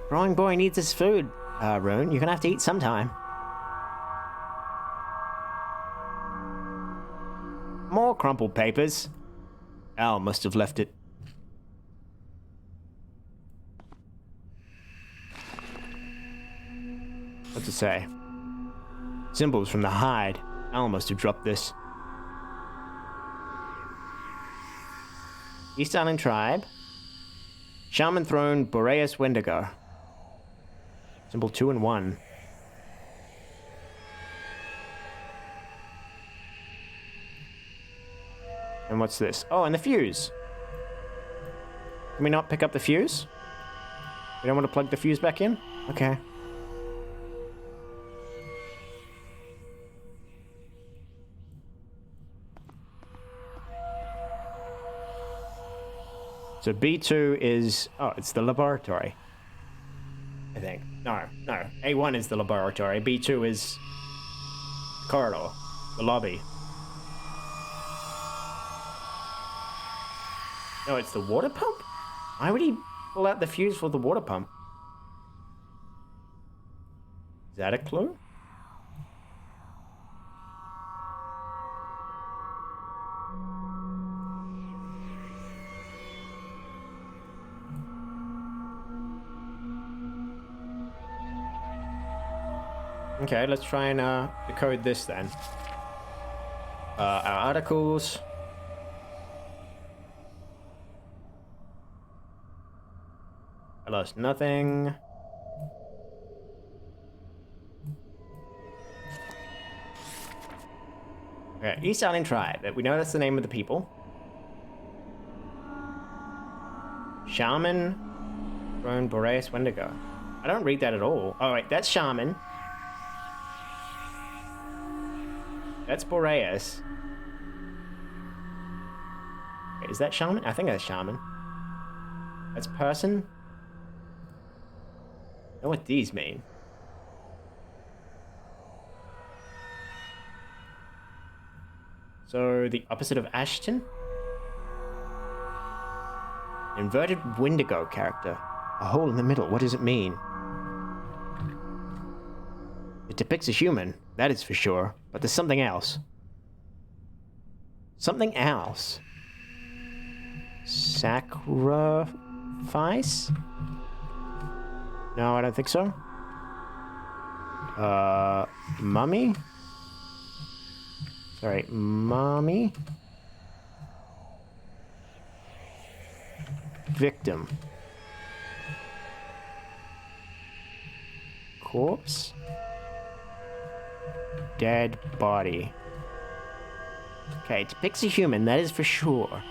Growing boy needs his food, Rune. You're gonna have to eat sometime. More crumpled papers. Al must have left it. What's it say? Symbols from the hide. Al must have dropped this. East Island Tribe. Shaman Throne, Boreas Wendigo. Symbol 2 and 1. And what's this? Oh, and the fuse. Can we not pick up the fuse? We don't want to plug the fuse back in? Okay. So B2 is... Oh, it's the laboratory. I think. No. A1 is the laboratory. B2 is... corridor. The lobby. No, it's the water pump? Why would he pull out the fuse for the water pump? Is that a clue? Okay, let's try and decode this then. Our articles. I lost nothing. Okay, East Island Tribe. We know that's the name of the people. Shaman, Throne, Boreas, Wendigo. I don't read that at all. Oh wait, that's Shaman. That's Boreas. Wait, is that Shaman? I think that's Shaman. That's person. I know what these mean. So the opposite of Ashton? Inverted Wendigo character. A hole in the middle. What does it mean? It depicts a human, that is for sure. But there's something else. Something else. Sacrifice? No, I don't think so. Mummy? Sorry, mommy? Victim. Corpse? Dead body. Okay, it depicts a human, that is for sure.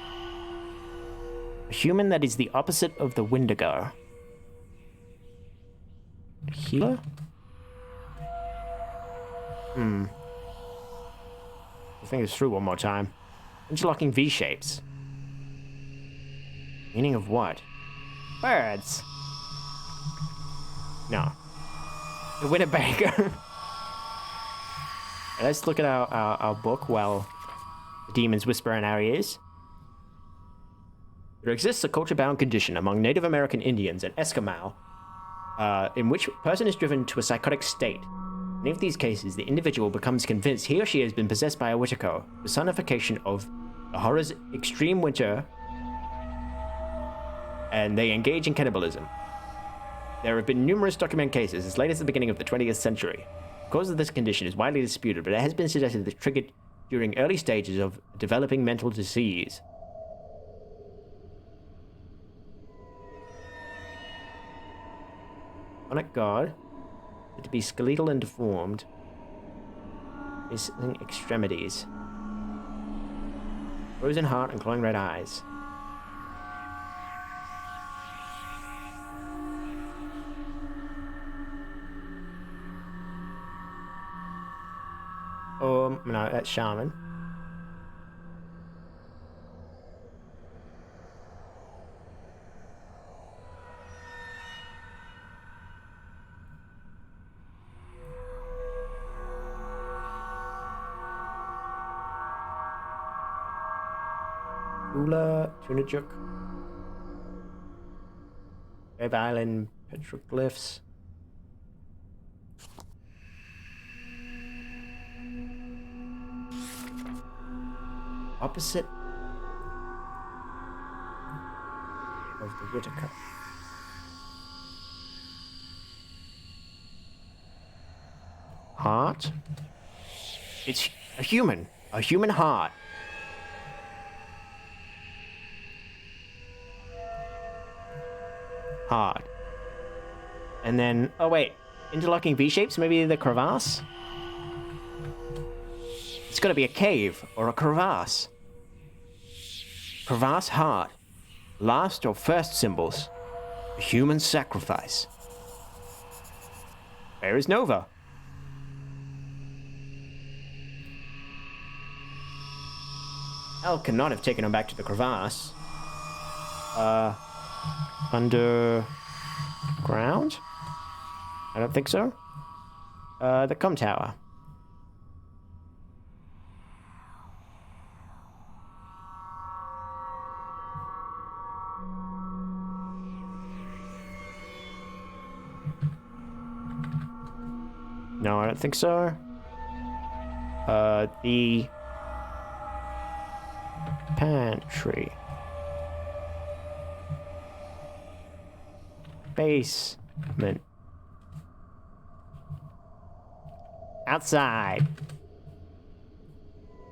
A human that is the opposite of the Wendigo. Healer? I think it's through one more time. Interlocking V-shapes. Meaning of what? Birds. No. The Winnebago. Let's look at our book while the demons whisper in our ears. There exists a culture-bound condition among Native American Indians and Eskimo in which a person is driven to a psychotic state. In any of these cases, the individual becomes convinced he or she has been possessed by a Wittico, personification of the horror's extreme winter, and they engage in cannibalism. There have been numerous documented cases as late as the beginning of the 20th century. The cause of this condition is widely disputed, but it has been suggested that it triggered during early stages of developing mental disease. Demonic god, said to be skeletal and deformed, missing extremities, frozen heart and glowing red eyes. No, that's Shaman. Ula, Tunajuk. Web Island petroglyphs. Opposite of the Whitaker. Heart? It's a human heart. Heart. And then, oh wait, interlocking V-shapes, maybe the crevasse? It's gotta be a cave or a crevasse. Crevasse heart. Last or first symbols. A human sacrifice. Where is Nova? Al cannot have taken him back to the crevasse. Underground? I don't think so. The comm tower. No, I don't think so. The pantry. Basement. Outside.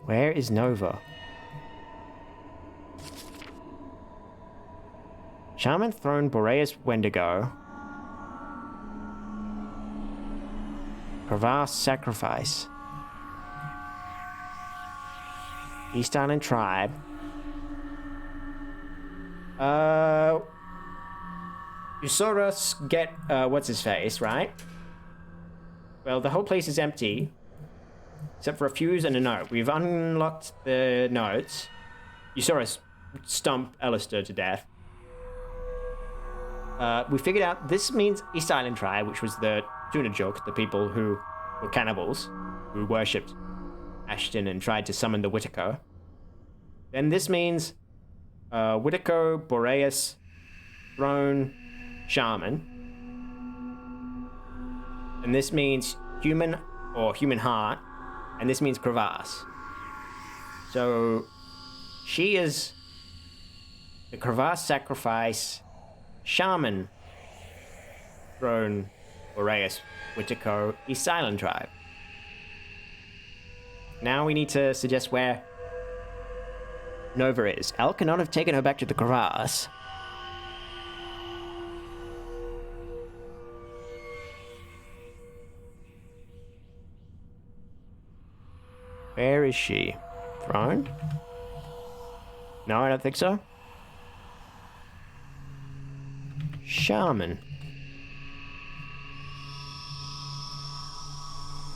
Where is Nova? Shaman Throne Boreas Wendigo. Crevasse Sacrifice. East Island Tribe. You saw us get, what's his face, right? Well, the whole place is empty. Except for a fuse and a note. We've unlocked the notes. You saw us stomp Alistair to death. We figured out this means East Island Tribe, which was the tuna joke, the people who were cannibals, who worshipped Ashton and tried to summon the Whitaker. Then this means Whitaker, Boreas, Throne, Shaman. And this means human or human heart. And this means crevasse. So she is the crevasse sacrifice, Shaman, Throne, Boreas, Whitaker, East Island Tribe. Now we need to suggest where Nova is. Al cannot have taken her back to the crevasse. Where is she? Throne? No, I don't think so. Shaman.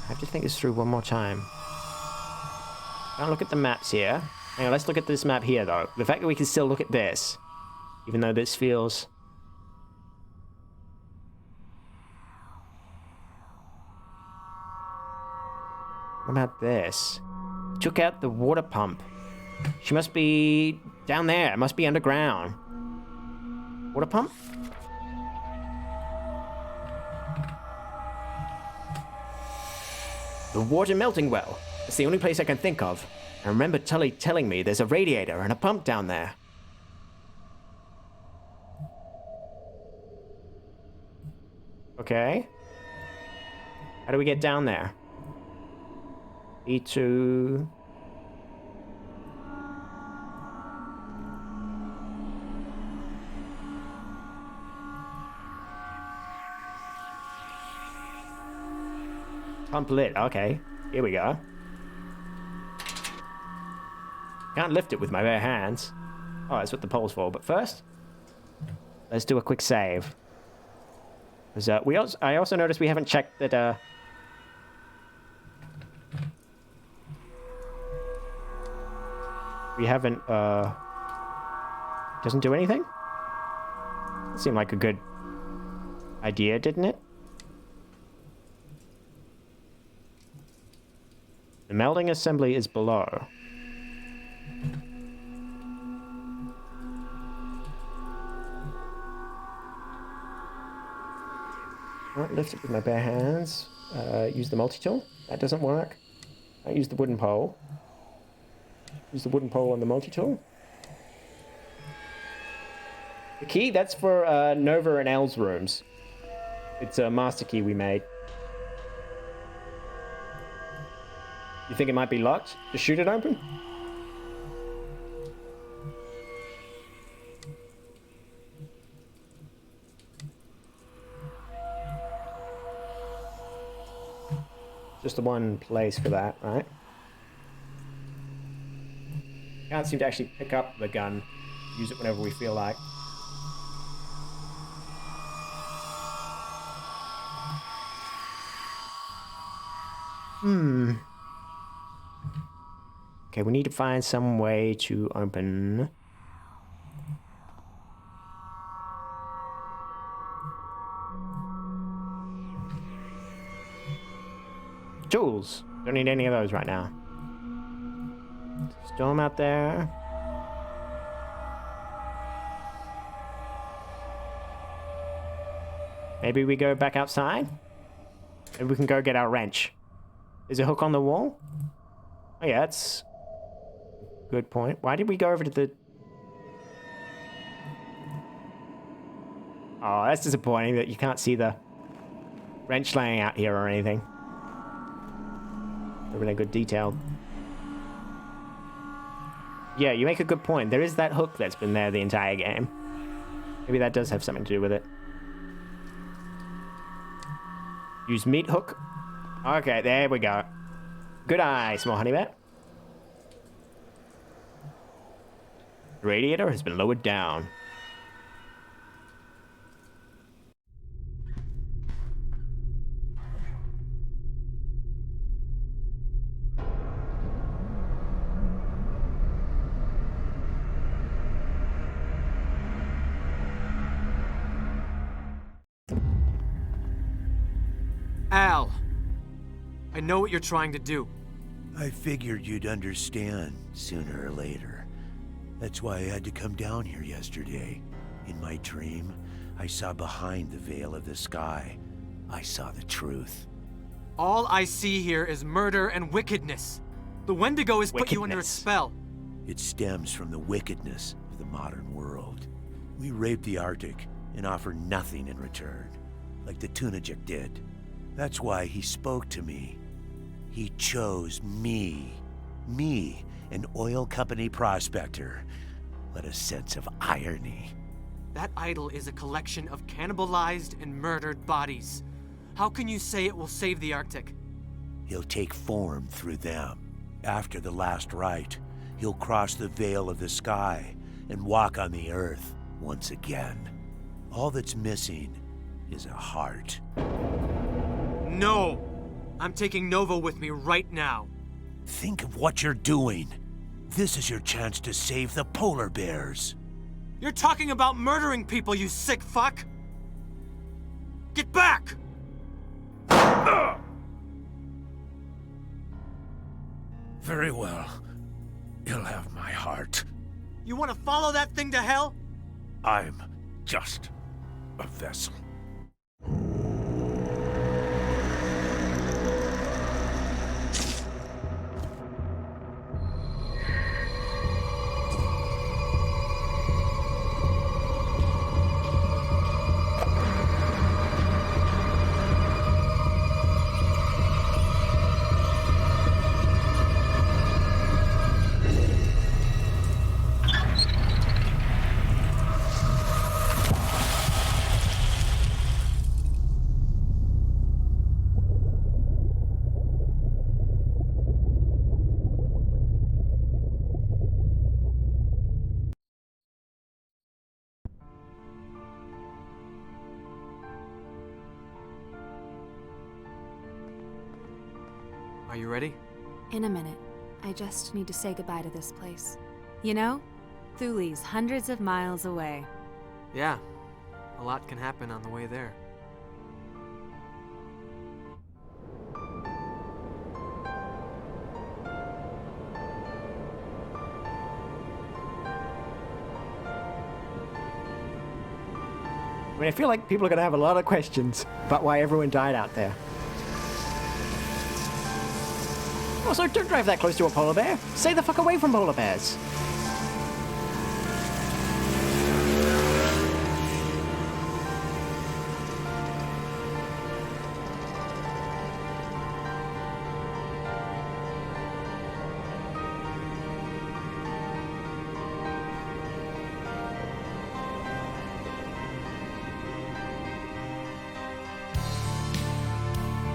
I have to think this through one more time. I'll look at the maps here. Hang on, let's look at this map here, though. The fact that we can still look at this, even though this feels... What about this? Took out the water pump. She must be down there. It must be underground. Water pump? The water melting well. It's the only place I can think of. I remember Tully telling me there's a radiator and a pump down there. Okay. How do we get down there? E2... Pump lit, okay. Here we go. Can't lift it with my bare hands. Oh, that's what the pole's for. But first, let's do a quick save. Because I also noticed we haven't checked that, we haven't, doesn't do anything? That seemed like a good idea, didn't it? The melding assembly is below. Right, lift it with my bare hands. Use the multi-tool. That doesn't work. I use the wooden pole. Use the wooden pole on the multi-tool. The key, that's for Nova and Elle's rooms. It's a master key we made. You think it might be locked? Just shoot it open? Just the one place for that, right? Can't seem to actually pick up the gun. Use it whenever we feel like. Okay, we need to find some way to open... Tools. Don't need any of those right now. Storm out there. Maybe we go back outside? Maybe we can go get our wrench. Is a hook on the wall? Oh yeah, that's... Good point. Why did we go over to the... Oh, that's disappointing that you can't see the wrench laying out here or anything. They're really good detail. Yeah, you make a good point. There is that hook that's been there the entire game. Maybe that does have something to do with it. Use meat hook. Okay, there we go. Good eye, small honey bat. The radiator has been lowered down. Al! I know what you're trying to do. I figured you'd understand sooner or later. That's why I had to come down here yesterday. In my dream, I saw behind the veil of the sky. I saw the truth. All I see here is murder and wickedness. The Wendigo has put you under a spell. It stems from the wickedness of the modern world. We rape the Arctic and offer nothing in return, like the Tunajik did. That's why he spoke to me. He chose me. Me, an oil company prospector. What a sense of irony. That idol is a collection of cannibalized and murdered bodies. How can you say it will save the Arctic? He'll take form through them. After the last rite, he'll cross the veil of the sky and walk on the earth once again. All that's missing is a heart. No! I'm taking Nova with me right now. Think of what you're doing. This is your chance to save the polar bears. You're talking about murdering people, you sick fuck! Get back! Very well. You'll have my heart. You want to follow that thing to hell? I'm just a vessel. Are you ready? In a minute. I just need to say goodbye to this place. You know, Thule's hundreds of miles away. Yeah. A lot can happen on the way there. I mean, I feel like people are gonna have a lot of questions about why everyone died out there. Also, don't drive that close to a polar bear. Stay the fuck away from polar bears.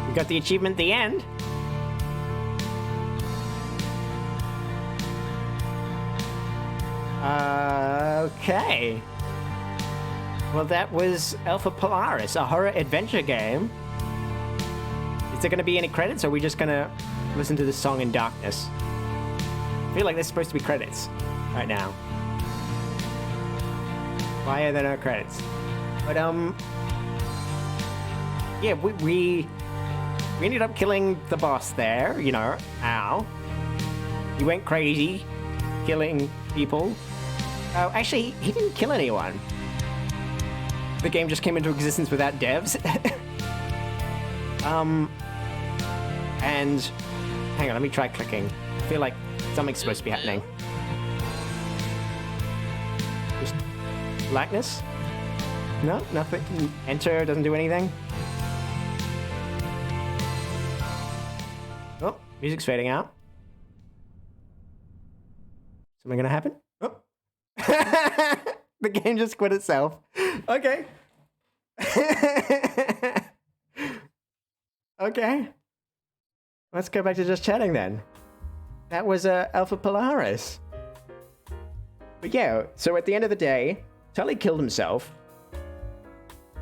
We got the achievement at the end. Okay. Well, that was Alpha Polaris, a horror adventure game. Is there going to be any credits, or are we just going to listen to this song in darkness? I feel like there's supposed to be credits right now. Why are there no credits? But, yeah, we ended up killing the boss there, you know, Al. He went crazy, killing people. Oh, actually, he didn't kill anyone. The game just came into existence without devs. And hang on, let me try clicking. I feel like something's supposed to be happening. Just blackness? No, nothing. Enter doesn't do anything. Oh, music's fading out. Something gonna happen? Oh. The game just quit itself. Okay. Okay. Let's go back to just chatting then. That was Alpha Polaris. But yeah, so at the end of the day, Tully killed himself.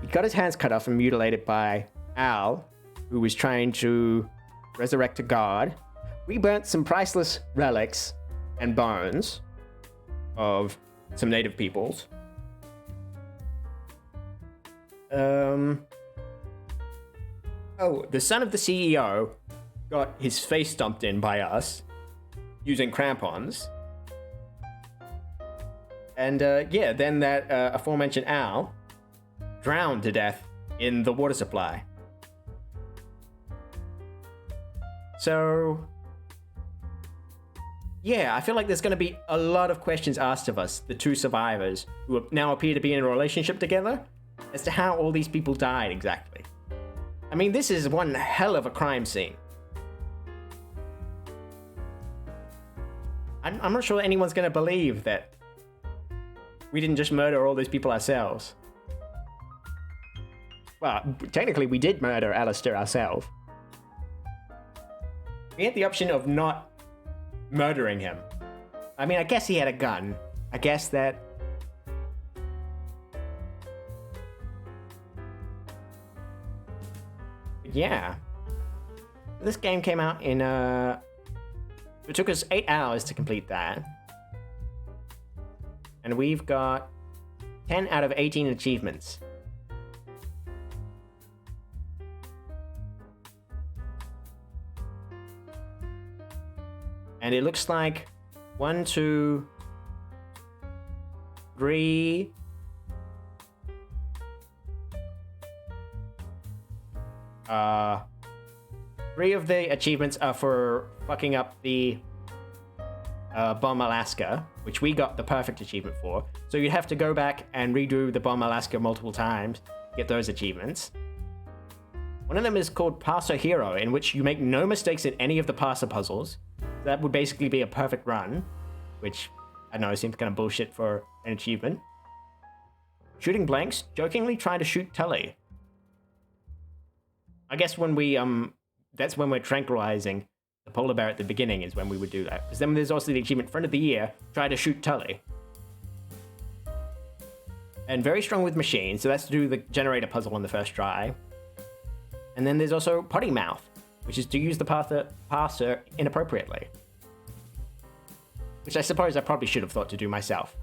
He got his hands cut off and mutilated by Al, who was trying to resurrect a god. We burnt some priceless relics and bones of some native peoples. Oh, the son of the CEO got his face stomped in by us using crampons. And yeah, then that aforementioned Al drowned to death in the water supply. So yeah, I feel like there's going to be a lot of questions asked of us, the two survivors, who now appear to be in a relationship together, as to how all these people died exactly. I mean, this is one hell of a crime scene. I'm not sure anyone's going to believe that we didn't just murder all these people ourselves. Well, technically we did murder Alistair ourselves. We had the option of not murdering him. I mean, I guess he had a gun. I guess that... Yeah. This game came out in, It took us 8 hours to complete that. And we've got 10 out of 18 achievements. And it looks like 1, 2, 3... Three of the achievements are for fucking up the Bomb Alaska, which we got the perfect achievement for. So you'd have to go back and redo the Bomb Alaska multiple times to get those achievements. One of them is called Parser Hero, in which you make no mistakes in any of the parser puzzles. That would basically be a perfect run, which, I don't know, seems kind of bullshit for an achievement. Shooting blanks, jokingly trying to shoot Tully. I guess when we, that's when we're tranquilizing the polar bear at the beginning is when we would do that. Because then there's also the achievement Friend of the Year, try to shoot Tully. And very strong with machines, so that's to do the generator puzzle on the first try. And then there's also Potty Mouth, which is to use the parser inappropriately. Which I suppose I probably should have thought to do myself.